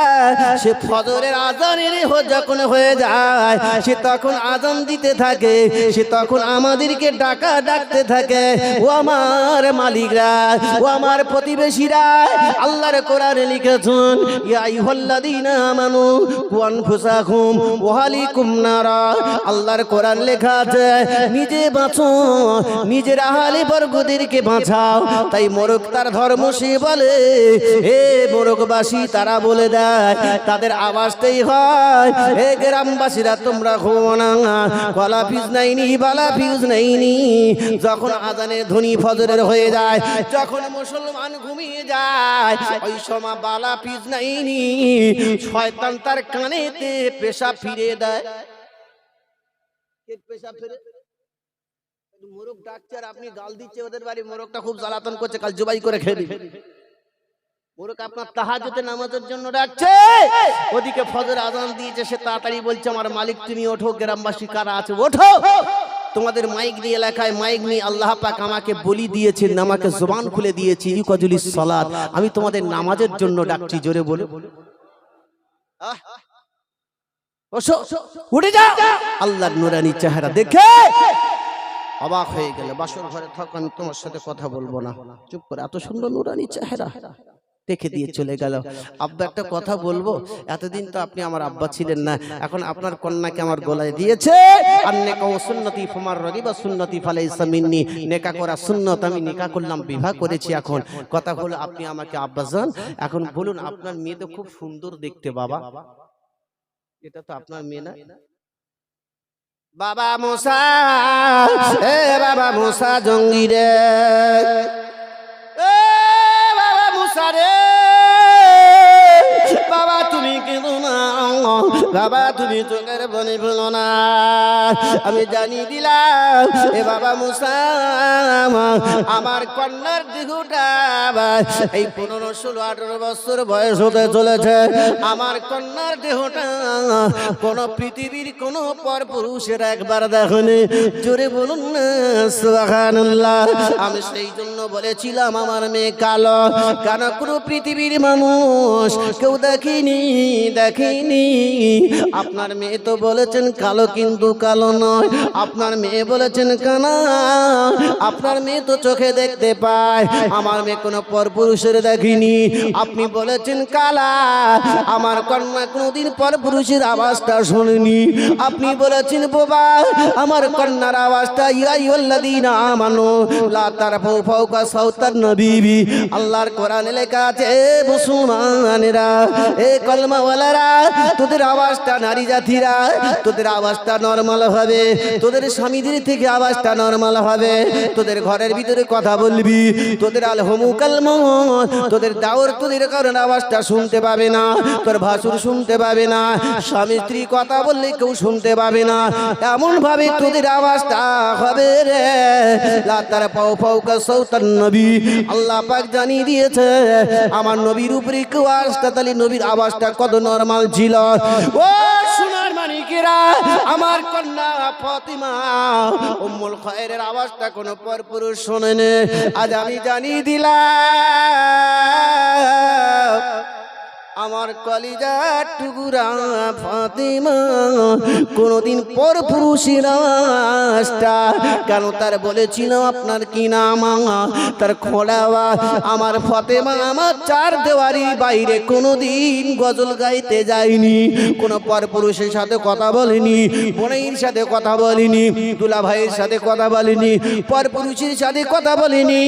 সে ফজরের আযানের যখন হয়ে যায়, সে তখন যখন আজান দিতে থাকে সে তখন আমাদেরকে ডাকতে থাকে, ও আমার মালিকরা, ও আমার প্রতিবেশীরা। আল্লাহর কোরআনে লিখেছেন, ইয়া আইয়ুহাল্লাযীনা আমানু কু আনফুসাকুম ওয়া আহলিকুম নারা। আল্লাহর কোরআন লেখা আছে, নিজে বাঁচো, নিজের আহলি বর্গদেরকে বাঁচাও। তাই মোরগ তার ধর্ম সে বলে, হে মোরগবাসী, তারা বলে দেয়, তাদের আওয়াজটাই হয়, হে গ্রামবাসীরা তোমরা ঘুমো না, কলা ফিজ নাইনি, বালা ফিজ নাইনি। যখন আজানের ধ্বনি ফজরের হয়ে যায়, যখন মুসলমান ঘুমিয়ে যায়, ওই সময় বালা ফিজ নাইনি, শয়তান তার কানেতে পেশাব ফিরে দেয়। পেশাব ফিরে মোরগ ডাকছে আর আপনি গাল দিচ্ছে ওদের বাড়ি, মোরগটা খুব জ্বালাতন করছে, কাল জবাই করে খেয়ে দিবে। মোরগ আপনার তাহাজ্জুদের নামাজের জন্য ডাকছে, ওদিকে ফজর আজান দিয়েছে, সে তাড়াতাড়ি বলছে, আমার মালিক তুমি ওঠো, গ্রামবাসী কারা আছে ওঠো। তোমাদের মাইক নিয়ে এলাকায় মাইক নিয়ে আল্লাহ পাক আমাকে বলি দিয়েছেন, আমাকে জবান খুলে দিয়েছি, ইউকাজুলিস সালাত, আমি তোমাদের নামাজের জন্য ডাকছি, জোরে বলো ওঠো, উঠে যাও। আল্লাহর নূরানি চেহারা দেখে অবাক হয়ে গেলে, বাসর ঘরে থাকো, আমি তোমার সাথে কথা বলবো না, চুপ করে। এত সুন্দর নূরানি চেহারা দেখে দিয়ে চলে গেল। আব্বা একটা কথা বলবো, এতদিন তো আপনি আমার আব্বা ছিলেন না, এখন আপনার কন্যাকে আমার গলায় দিয়েছে। আর নেকা ও সুন্নতি ফামার রাগিবা সুন্নতি ফালাইসা মিন্নি, নেকা করা সুন্নত, আমি নেকা করলাম, বিবাহ করেছি। এখন কথা হলো, আপনি আমাকে আব্বা জান, এখন বলুন, আপনার মেয়ে তো খুব সুন্দর দেখতে বাবা, এটা তো আপনার মেয়ে না? বাবা মুসা, এ বাবা মুসা জঙ্গি রে, এ বাবা মুসা রে, বাবা তুমি কেঁদো না, বাবা তুমি চোখের পানি ফেলো না, আমি জানি দিলাম, এ বাবা মুসা, আমার কন্যার দেহটা এই 15, 16, 18 বছর বয়স হতে চলেছে। আমার কন্যার দেহটা কোন পৃথিবীর কোন পর পুরুষের একবার দেখেনি, জোরে বলুন না সুবহানাল্লাহ। আমি সেই জন্য বলেছিলাম আমার মেয়ে কালো, কেন কোনো পৃথিবীর মানুষ কেউ দেখেনি। আপনার মেয়ে তো বলেছেন কালো, কিন্তু কালো নয়। আপনার মেয়ে বলেছেন কানা, আপনার মেয়ে তো চোখে দেখতে পায়। আমার মেয়ে কোনো পরপুরুষের দেখিনি। আপনি বলেছেন কালা, আমার কন্যা কোনোদিন পরপুরুষের আওয়াজটা শোনেনি। আপনি বলেছেন বোবা, আমার কন্যার আওয়াজটা ইয়া আইয়ুহাল্লাযীনা আমানু লা তারফাউ ফাওকা সাওতান নবী। আল্লাহর কোরআনে লেখা আছে, মুসলমানেরা, এ কলমাওয়ালারা, তোদের আওয়াজটা, নারী জাতিরা, তোদের আওয়াজটা নরমাল হবে, তোদের স্বামীদের থেকে আওয়াজটা নরমাল হবে, তোদের ঘরের ভিতরে কথা বলবি, তোদের আলহমুকাল মত, তোদের দাওর, তোদের কারণ আওয়াজটা শুনতে পাবে না, তোর ভাসুর শুনতে পাবে না, স্বামী স্ত্রী কথা বললে কেউ শুনতে পাবে না, এমন ভাবে তোদের আওয়াজটা হবে রে। লা তারফাউ ফাওকা সাওতান নবী। আল্লাহ পাক জানিয়ে দিয়েছে আমার নবীর উপরে কেউ আওয়াজটা, তাহলে নবীর আওয়াজটা কত নরমাল ছিল। ও সোনার মানিকেরা, আমার কন্যা ফাতিমা উম্মুল খায়রের আওয়াজটা কোনো পরপুরুষ শোনেনি। আজ আমি জানিয়ে দিলাম, আমার কলিজার টুকুরা ফাতিমা কোনদিন পরপুরুষের আওয়াজটা, কেন তার বলেছিল আপনার কি নাম, তার খোলাওয়া আমার ফাতেমা আমার চার দেওয়ারির বাইরে কোনোদিন গজল গাইতে যায়নি, কোনো পরপুরুষের সাথে কথা বলেনি, বোনের সাথে কথা বলেনি, দুলা ভাইয়ের সাথে কথা বলেনি, পরপুরুষের সাথে কথা বলেনি,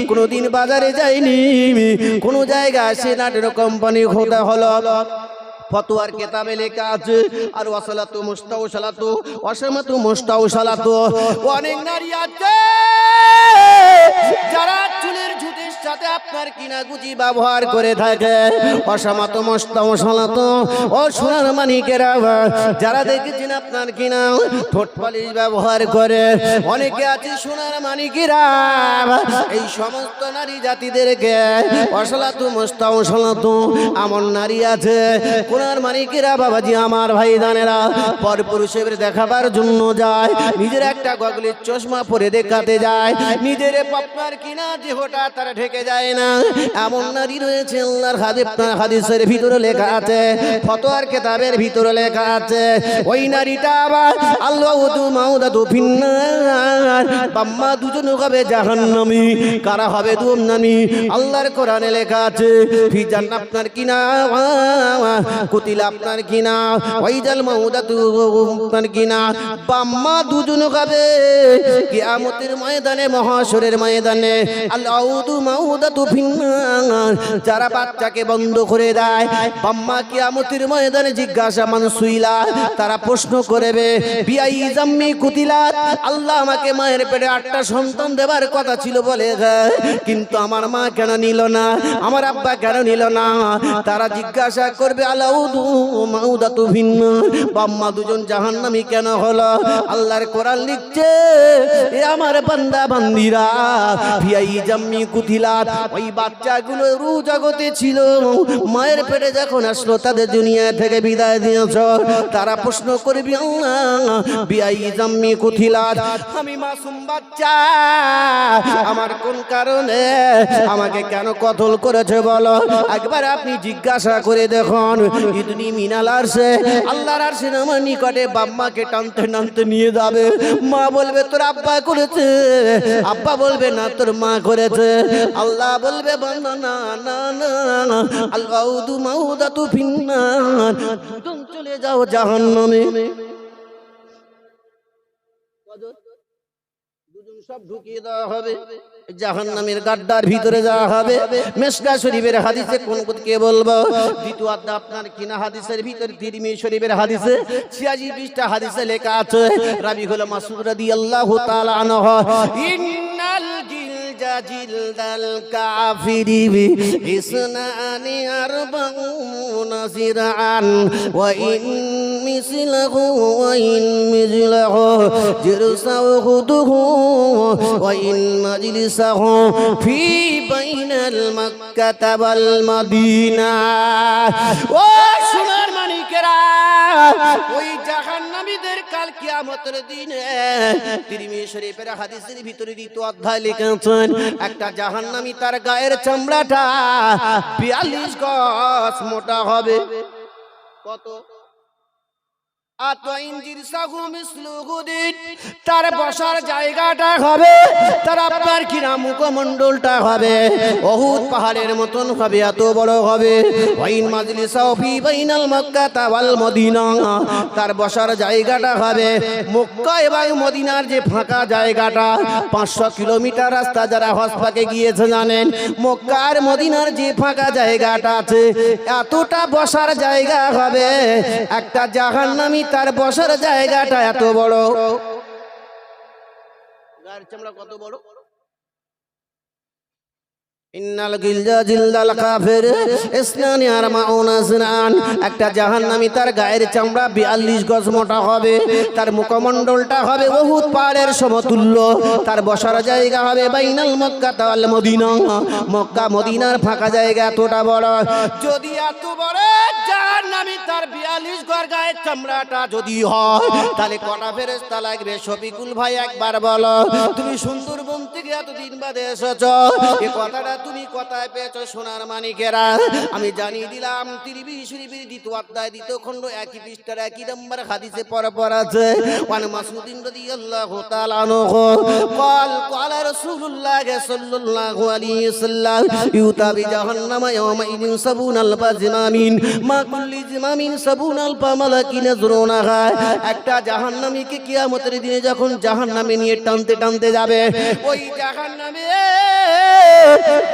কোনোদিন বাজারে যায়নি, কোনো জায়গায় সে নাটের কোম্পানি খোদা হলো। ফতোয়ার কিতাবে লেখা আছে, আর ওয়াসালাতু মুস্তাওসালাতু ওয়াসামাতু মুস্তাওসালাতু। অনেক নারী আছে যারা চুলের ঝুঁটির সাথে আপনার কিনা গুজি ব্যবহার করে থাকে। ওয়াসামাতু মুস্তাওসালাতু, ও সোনার মানিকেরা, যারা দেখেছেন আপনার কিনা ঠোঁট পালিশ ব্যবহার করে। অনেকে আছে সোনার মানিকেরা, এই সমস্ত নারী জাতিদেরকে ওয়াসালাতু মুস্তাওসালাতু, এমন নারী আছে সোনার মানিকেরা, বাবাজি আমার ভাই জানেরা, পরপুরুষের দেখাবার জন্য যায়, নিজের একটা গগলের চশমা পরে দেখাতে যায়, নিজের আপনার কিনা দেহটা তারা ঢেকে ঢেকে যায় না এমন নারী রয়েছে আল্লাহর হাদিসের ভিতরে লেখা আছে, ফতোয়ার কিতাবের ভিতরে লেখা আছে, ওই নারীটা আবার আল্লাহু মাউদাতু ফিন্নার, বাম্মা দুজন হবে জাহান্নামী। কারা হবে জাহান্নামী? আল্লাহর কোরআনে লেখা আছে ফি জান্নাত আপনার কিনা কুতিলা আপনার কিনা ওয়াইজাল মাউদাতু আপনার কিনা, বাম্মা দুজন হবে কিয়ামতের ময়দানে, মহাশরের ময়দানে। আল্লাহু মাউদাতু ফিন্নার, যারা বাচ্চাকে বন্ধ করে দেয়, বাম্মা কিয়ামতের ময়দানে জিজ্ঞাসা মানসুইলা, তারা প্রশ্ন করবে বিআই জাম্মি কুতিলাত, আল্লাহ আমাকে মায়ের পেটে 8টা সন্তান দেবার কথা ছিল বলে, কিন্তু আমার মা কেন নিল না, আমার আব্বা কেন নিল না? তারা জিজ্ঞাসা করবে আল্লাহু মাউদাতু ফিন্নার, বাম্মা দুজন জাহান্নামী কেন হলো? আল্লাহর কোরআন লিখছে এ আমার বান্দা বান্দিরা বিআই জাম্মি কুতিলাত, ওই বাচ্চাগুলো রু জগতে ছিল, মায়ের পেটে যখন আসলো তাদের দুনিয়া থেকে বিদায় দিয়েছ, তারা প্রশ্ন করবে আল্লাহ বিআই জাম্মি কুতিলাত, আমি মাসুম বাচ্চা, আমার কোন কারণে আমাকে কেন কতল করেছে বলো? একবার আপনি জিজ্ঞাসা করে দেখুন, ইদনি মিনাল আরশে, আল্লাহর আরশে আমার নিকটে বাম্মাকে টানতে টানতে নিয়ে যাবে, মা বলবে তোর আব্বা করেছে, আব্বা বলবে না তোর মা করেছে, আল্লাহ বলবে বান্দা না না না, আল্লাহু মাউদাতু ফিন্নার, দুজন চলে যাও জাহান্নামে। দুজন সব ঢুকিয়ে দেওয়া হবে জাহান্নামের গাড্ডার ভিতরে যাওয়া হবে। মিশকাত শরীফের হাদিসে কোন কে বলবো, দ্বিতীয় অধ্যায় আপনার কিনা হাদিসের ভিতরে তিরমিজি শরীফের হাদিসে 86 পৃষ্ঠা হাদিসে লেখা আছে, রাবি হলো মাসউদ রাদিয়াল্লাহু তাআলা আনহু, ইন্নাল জিলজা জিলদাল কাফিরি ইসনানি আরবাউনা জিরআন ওয়া ইন মিসলাহু ওয়া ইন মিসলাহু জিরসাউহুদুহু ওয়া ইন মাজলিসাহু ফি বাইনাল মাক্কাতা ওয়াল মদিনা। ও সোনার মানিকেরা, ওই জাহান্নামীদের কাল কিয়ামতের দিনে তিরমিজি শরীফের হাদিসের ভিতরে দ্বিতীয় অধ্যায় লিখেছেন, একটা জাহান্নামী তার গায়ের চামড়াটা 42 গজ মোটা হবে। কত? তার বসার জায়গাটা হবে, তার আপনার কিনা মুখমণ্ডলটা হবে উহুদ পাহাড়ের মতন হবে, এত বড় হবে। ওয়াইন মাজলিসাও ফি বাইনাল মক্কা ওয়াল মদিনা, তার বসার জায়গাটা হবে মক্কা এবং মদিনার যে ফাঁকা জায়গাটা, 500 কিলোমিটার রাস্তা যারা হজ পাকে গিয়েছে জানেন, মক্কা আর মদিনার যে ফাঁকা জায়গাটা আছে এতটা বসার জায়গা হবে। একটা জাহান্নামী তার বসার জায়গাটা এত বড়, গায়ের চামড়া কত বড়? ইন্নাল গিলজা জিলদাল কাফির ইসনানি আরমাউনা জিনান, একটা জাহান্নামী তার গায়ের চামড়া 42 গজ মোটা হবে, তার মুখমণ্ডলটা হবে উহুদ পাহাড়ের সমতুল্য, তার বসার জায়গা হবে বাইনাল মক্কা ওয়াল মদিনা, মক্কা মদিনার ফাঁকা জায়গা এতটা বড়। যদি এত বড় জাহান্নামী তার 42 গজ গায়ের চামড়াটা যদি হয়, তাহলে কটা ফেরেশতা লাগবে? শফিকুল ভাই একবার বলো, তুমি সুন্দরবন থেকে এতদিন বাদে এসেছো, এই কথাটা তুমি কথায় পেয়েছো সোনার মানিকেরা? আমি জানিয়ে দিলাম তিরমিজি শরীফের দ্বিতীয় অধ্যায় দ্বিতীয় খণ্ড 1 পৃষ্ঠার 1 নম্বর হাদিসে পরপর আছে, ওয়ান মাসউদিন রাদিয়াল্লাহু তাআলা আনহু قال قال رسول الله صلى الله عليه وسلم يؤتى بجهنم يومئذ 70,000 زمام ما كل زمام 70,000 ملك ينظرونها, একটা জাহান্নামীকে কিয়ামতের দিনে যখন জাহান্নামে নিয়ে টানতে টানতে যাবে, ওই জাহান্নামে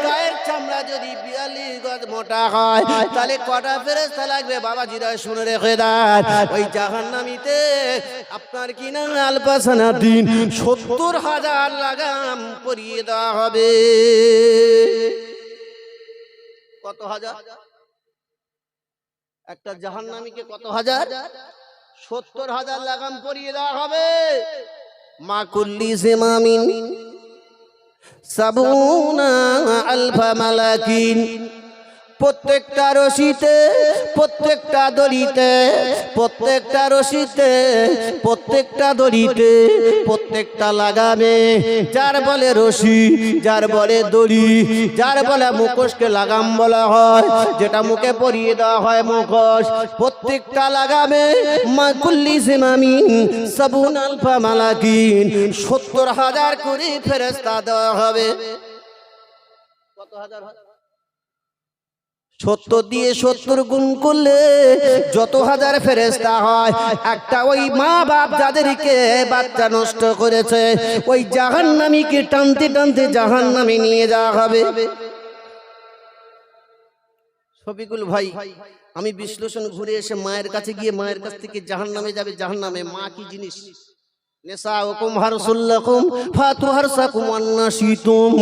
গায়ের চামড়া যদি 42 গজ মোটা হয়, তাহলে কটা ফেরেশতা লাগবে? বাবাজিরা শুনে রেখে দেন, ওই জাহান্নামীতে আপনার কিনা আলপাসানা দিন 70,000 লাগাম পরিয়ে দেওয়া হবে। কত হাজার? একটা জাহান্নামীকে কত হাজার? 70,000 লাগাম পরিয়ে দেওয়া হবে। মা কুল্লি জিমামিন 70,000 মালাকিন, প্রত্যেকটা রশিতে, প্রত্যেকটা দড়িতে, প্রত্যেকটা রশিতে, প্রত্যেকটা দড়িতে, প্রত্যেকটা লাগামে, যার বলে রশি, যার বলে দড়ি, যার বলে মুখোশকে লাগাম বলা হয়, যেটা মুখে পরিয়ে দেওয়া হয় মুখোশ, প্রত্যেকটা লাগামে মাকুল্লি সিমামিন সাবুন আলফা মালাকিন ৭০,০০০ করে ফেরেশতা দেওয়া হবে। কত হাজার? ৭০ দিয়ে ৭০ গুণ করলে যত হাজার ফেরেশতা হয়, একটা ওই মা বাপ যাদেরকে বাচ্চা নষ্ট করেছে ওই জাহান্নামীকে টানতে টানতে জাহান্নামে নিয়ে যাওয়া হবে। শফিকুল ভাই, আমি বিশ্লেষণ ঘুরে এসে মায়ের কাছে গিয়ে মায়ের কাছ থেকে জাহান্নামে যাবে। জাহান্নামে মা কি জিনিস? নিসাউকুম হারসুল লাকুম ফাতু হারসাকুম ওয়ান্নাশিতুম।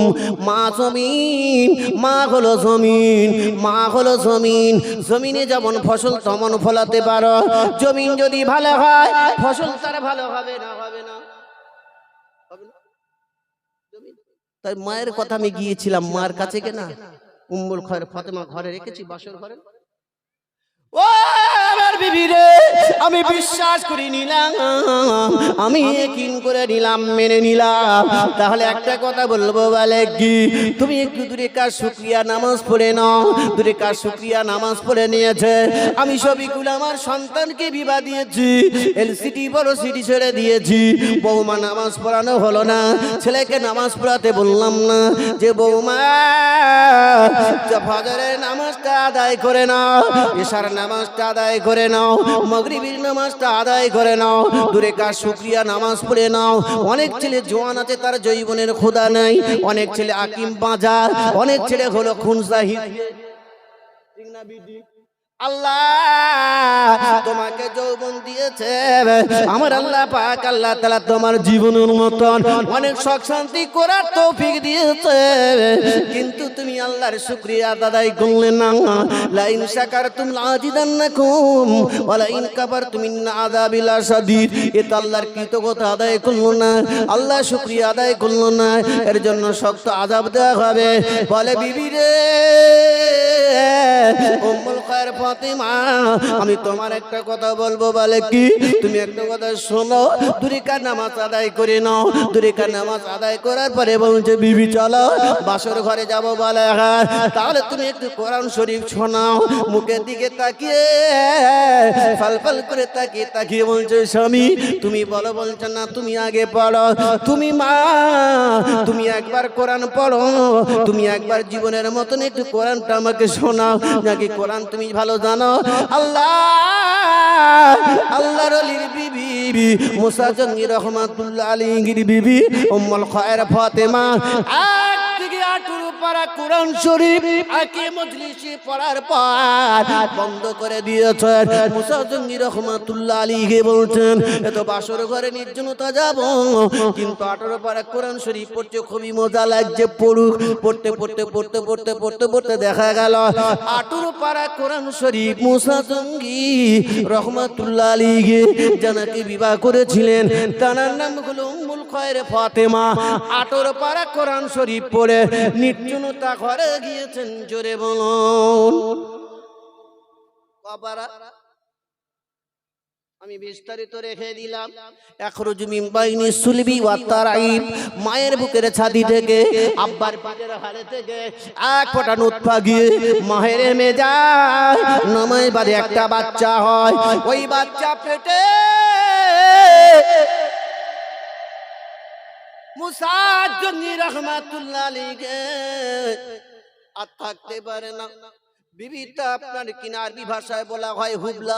মা জমিন, মা হলো জমিন, মা হলো জমিন। জমিনে যেমন ফসল তেমন ফলাতে পারো। জমিন যদি ভালো হয় ফসল তার ভালো হবে না, হবে না, হবে না। তাই মায়ের কথা আমি গিয়েছিলাম মার কাছে কেনা উম্মুল খায়র ফাতেমা ঘরে রেখেছি, বাসর ঘরে। ও আমার বিবি রে, আমি বিশ্বাস করে নিলাম, আমি ইয়াকিন করে নিলাম, মেনে নিলাম। তাহলে একটা কথা বলবো, বলে কি তুমি একটু দূরে কার শুকরিয়া নামাজ পড়ে নাও। দূরে কার শুকরিয়া নামাজ পড়ে নিয়েছে। আমি শফিকুল আমার সন্তানকে বিবাহ দিয়েছি, এলসিডি বড় সিটি ছেড়ে দিয়েছি। বৌমা নামাজ পড়ানো হলো না, ছেলেকে নামাজ পড়াতে বললাম না যে বৌমা ফজরের নামাজটা আদায় করে নাও, এশার নামাজটা আদায় করে নাও, মাগরিবের নামাজটা আদায় করে নাও, দূরে কার শুকরিয়া নামাজ পড়ে নাও। অনেক ছেলে জওয়ান আছে তার জৈবনের খোদা নাই, অনেক ছেলে আকিম বাজার, অনেক ছেলে হলো খুন জাহিদ। ঠিক না বিডি? আল্লাহ তোমাকে যৌবন দিয়েছে, আমার আল্লাহ পাক আল্লাহ তাআলা তোমার জীবনের মতন অনেক সুখ শান্তি করার তৌফিক দিয়েছে, কিন্তু তুমি আল্লাহর শুকরিয়া আদায় করলে না। লা ইন শাকারতুম লাযিদান্নাকুম ওয়া লা ইন কাফারতুম ইন্না আযাবি লাশাদীদ। এটা আল্লাহর কৃতজ্ঞতা আদায় করলো না, আল্লাহ শুকরিয়া আদায় করলো না, এর জন্য শক্ত আযাব দেওয়া হবে। বলে বিবি রে উম্মুল খায়র ফাতেমা, আমি তোমার একটা কথা বলবো, বলে কি তুমি একটা কথা শোনো। দুরিকার নামাজ আদায় করে নাও। দুরিকার নামাজ আদায় করার পরে বলছে বিবি চলো বাসর ঘরে যাব। বলে হ্যাঁ, তাহলে তুমি একটু কোরআন শরীফ শোনাও। মুখের দিকে তাকিয়ে ফাল ফাল করে তাকিয়ে তাকিয়ে বলছে স্বামী তুমি বলো। বলছে না, তুমি আগে পড়ো। তুমি মা, তুমি একবার কোরআন পড়ো, তুমি একবার জীবনের মতন একটু কোরআনটা আমাকে শোনাও, নাকি কোরআন তুমি ভালো জানো। আল্লাহ আল্লাহর ওলির বিবি মুসা জঙ্গি রহমাতুল্লাহ আলাইহির বিবি উম্মুল খায়র ফাতেমা একদিকে আটুরু পারা কোরআন শরীফ আকে মজলিসে পড়ার পর বন্ধ করে দিয়েছেন। মুসা জঙ্গি রহমাতুল্লাহ আলাইহি বলছেন এত বাসর ঘরে নির্জনতা যাব, কিন্তু আটুরু পারা কোরআন শরীফ পড়তে খুবই মজা লাগছে। পড়ুক, পড়তে পড়তে পড়তে পড়তে পড়তে পড়তে দেখা গেল আটুরু পারা কোরআন শরীফ মুসা জঙ্গি রহমাতুল্লাহ আলাইহি জানাকে বিবাহ করেছিলেন, তার নাম হলো উম্মুল খায়র ফাতেমা। আটুরু পারা কোরআন শরীফ পড়ে নির্জনতা ঘরে গিয়েছেন। জোরে বলুন বাবারা। আমি বিস্তারিত রেখে দিলাম। এখরুজু মিন বাইনি সুলবি ওয়া তারাইব, মায়ের বুকের ছাতি থেকে আব্বার পেটের হাড়ে থেকে এক ফোঁটা নুতফা গিয়ে মায়ের মেজাজ নামায় বাদে একটা বাচ্চা হয়। ওই বাচ্চা পেটে মুসা জঙ্গি রহমাতুল্লাহ আলাইহি আর থাকতে পারে না। বিবিটা আপনার কিনারবি ভাষায় বলা হয় হুবলা,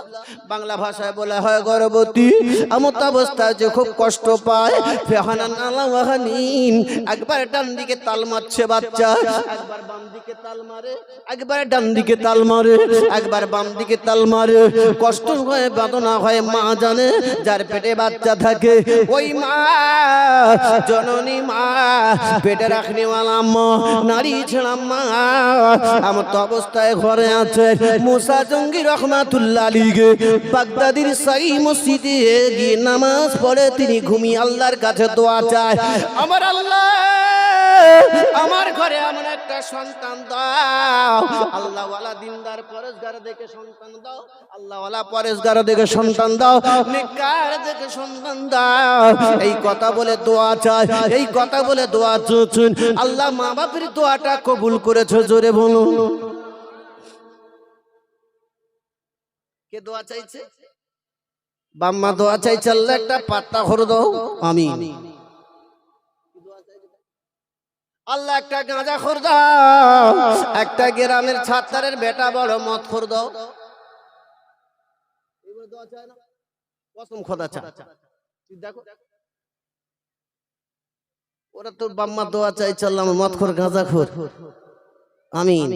বাংলা ভাষায় বলা হয় গর্ভবতী। এমত অবস্থায় যে খুব কষ্ট পায়। ফেহানান আলা ওয়াহানিন, একবার ডান দিকে তাল মারছে বাচ্চা, একবার বাম দিকে তাল মারে, একবার ডান দিকে তাল মারে, একবার বাম দিকে তাল মারে। কষ্ট হয়, বেদনা হয়, মা জানে। যার পেটে বাচ্চা থাকে ওই মা জননী মা, পেটে রাখনেওয়ালা মা, নারী ছেড়া মা। এমত অবস্থায় ঘরে আছে মুসা জঙ্গি রহমাতুল্লাহ আলাইহি বাগদাদির সাই মসজিদে গিয়ে নামাজ পড়ে তিনি ঘুমিয়ে আল্লাহর কাছে দোয়া চায়, আমার আল্লাহ আমার ঘরে এমন একটা সন্তান দাও, আল্লাহওয়ালা দিনদার পরেশগার দেখে সন্তান দাও, আল্লাহওয়ালা পরেশগার দেখে সন্তান দাও, নেককার দেখে সন্তান দাও। এই কথা বলে দোয়া চাই, এই কথা বলে দোয়া চাচ্ছেন। আল্লাহ মা বাপের দোয়াটা কবুল করেছে, জোরে বলুন। কে দোয়া চাইছে? বাম্মা দোয়া চাইছে, আল্লাহ একটা পাত্তা করে দাও, আমিন। আল্লাহ একটা গাঁজা খোর দাও, একটা গ্রামের ছাত্রের বেটা বড় মদ খোর দাও। কসম খোদা চা দেখো, ওরা তোর বাম্মা দোয়া চাইছে, আল্লাহ মদ খোর গাঁজা খোর, আমিন।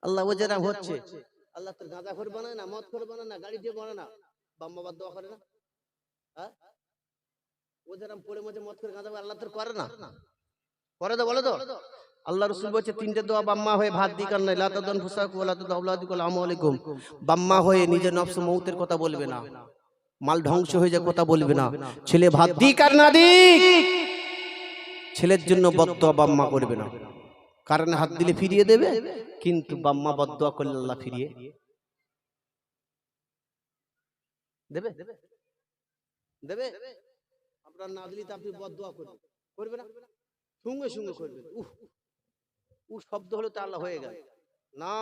আল্লাহ ও যেরকম হচ্ছে, আল্লাহ তোর গাঁজা খোর বানায় না, মদ খোর বানায় না, গাড়ি দিয়ে বানায় না, বাম্মা বাদ দোয়া করে না? হ্যাঁ, ও যেরকম পড়ে মধ্যে মদ খোর গাঁজা আল্লাহ তোর করে না? করে তো, বলে তো। আল্লাহ রাসূল বলছে তিনটে দোয়া বাম্মা হয়ে ভাত দি কার নাই, লা তাদুন ফুসাকুম ওয়া লা তাদাউলাদিকুম আসসালামু আলাইকুম। বাম্মা হয়ে নিজের নফস মউতের কথা বলবে না, মাল ধ্বংস হয়ে যায় কথা বলবে না, ছেলে ভাত দি কার না দি, ছেলের জন্য বদদোয়া বাম্মা করবে না। কারণ হাত দিলে ফিরিয়ে দেবে, কিন্তু বাম্মা বদদোয়া করলে আল্লাহ ফিরিয়ে দেবে দেবে। আপনার না দিলে তো আপনি বদদোয়া করবেন, করবে না? সঙ্গে সঙ্গে করবেন। শব্দ হলো তো আল্লাহ হয়ে গেল না।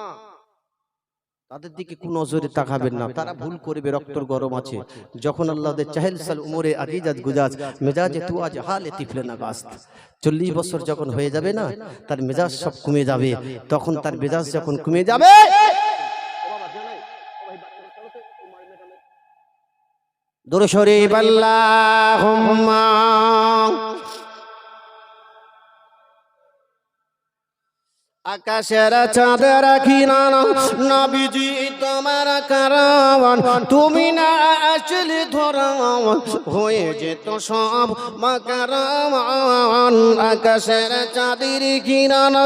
তাদের দিকে কোন নজরে তাকাবেন না, তারা ভুল করবে, রক্তর গরম আছে। যখন আল্লাহ দে চাহেল সাল উমরে আজিজাত গুজাজ মেজাজে তু আজ হালে তিফলে না গাস্ত, 40 বছর যখন হয়ে যাবে না, তার মেজাজ সব কমে যাবে। তখন তার মেজাজ যখন কমে যাবে, দরুদ শরীফ আল্লাহুম্মা আকাশের চাঁদের কিনারা নবীজি তোমার কারাওয়ান, তুমি না আসলে ধরাওয়ান হয়ে যেত সব মাকারাওয়ান। আকাশের চাঁদের কিনারা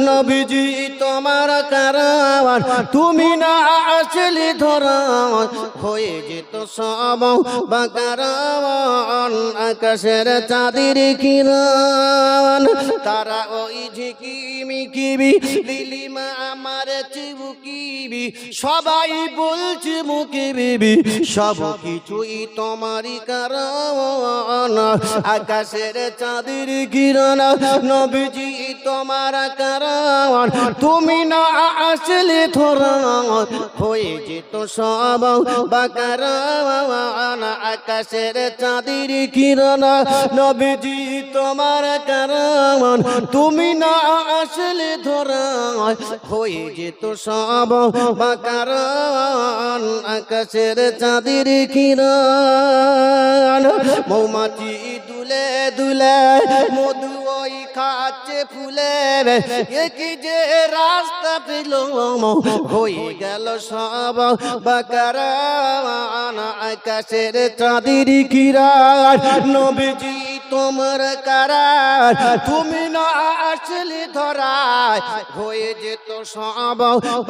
নবীজি তোমার কারাওয়ান, তুমি না আসলে ধরাওয়ান হয়ে যেত সব মাকারাওয়ান। আকাশের চাঁদের কিনারা তারা ওই ঝিকিমিকিবি লিলিমা আমার চিবুকিবি, সবাই বলছে মুখে বিবি, সব কিছুই তোমারই কারণ। আকাশের চাঁদের কিরণ নবীজি তোমার কারণ, তুমি না আসলে ধরান হয়ে যেত সব বাকারান। আকাশের চাঁদের কিরণ নবীজি তোমার কারণ, তুমি না আসলে ধরা হয়ে যেত সব বাকারান। আকাশের চাঁদের কিরণ মৌমাছি দুলে দুলে মধু ওই খাচ্ছে ফুলে, কি যে রাস্তা পেল হয়ে গেল সব বাকারান। আকাশের চাঁদের কিরণ নবীজি তোমার কারার, তুমি না আসলে ধরায় হয়ে যেত সব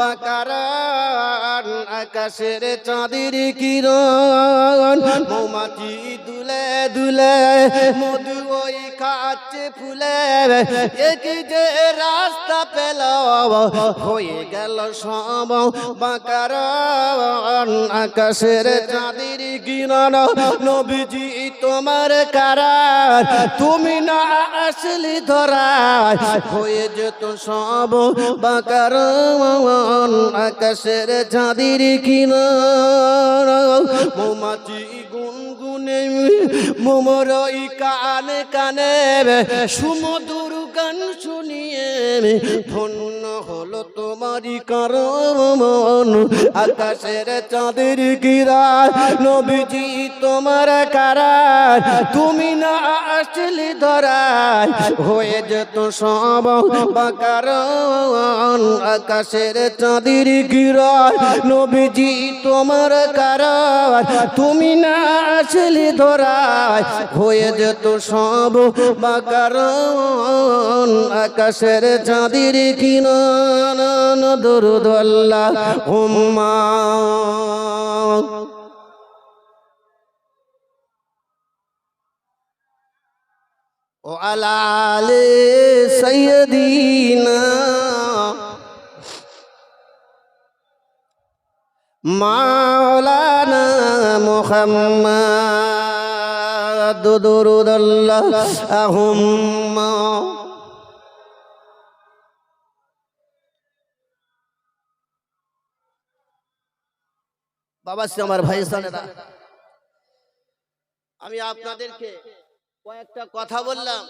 বাকারান। আকাশের চাঁদের কিরণ মৌমাছি দুলে দুলে মধু ওই খাচ্ছে ফুলে, কি যে রাস্তা পেল হয়ে গেল সব বাকারান। আকাশের চাঁদের কিরণ নবীজি তোমার কারার, তুমি না আসলে ধরায় হয়ে যেত সব বাকারান। আকাশের চাঁদের কিরণ মৌমাছি গুনগুনে মোমরই কানে কানে সুমধুর গান শুনিয়ে ধন্য হলো তোমারই কারণ। আকাশের চাঁদের কিরণ নবীজি তোমার কারার, তুমি না আসলে ধরায় হয়ে যেত সব বাকারান। আকাশের চাঁদের কিরণ নবীজি তোমার কারার, তুমি না আসলে ধরায় হয়ে যেত সব বাকারান। আকাশের চাঁদের কিরণ দরুদ আল্লাহুম্মা وعلى آل سيدنا مولانا محمد درود اللهم বাবা সে আমার ভাই সানেরা, আমি আপনাদেরকে কয়েকটা কথা বললাম,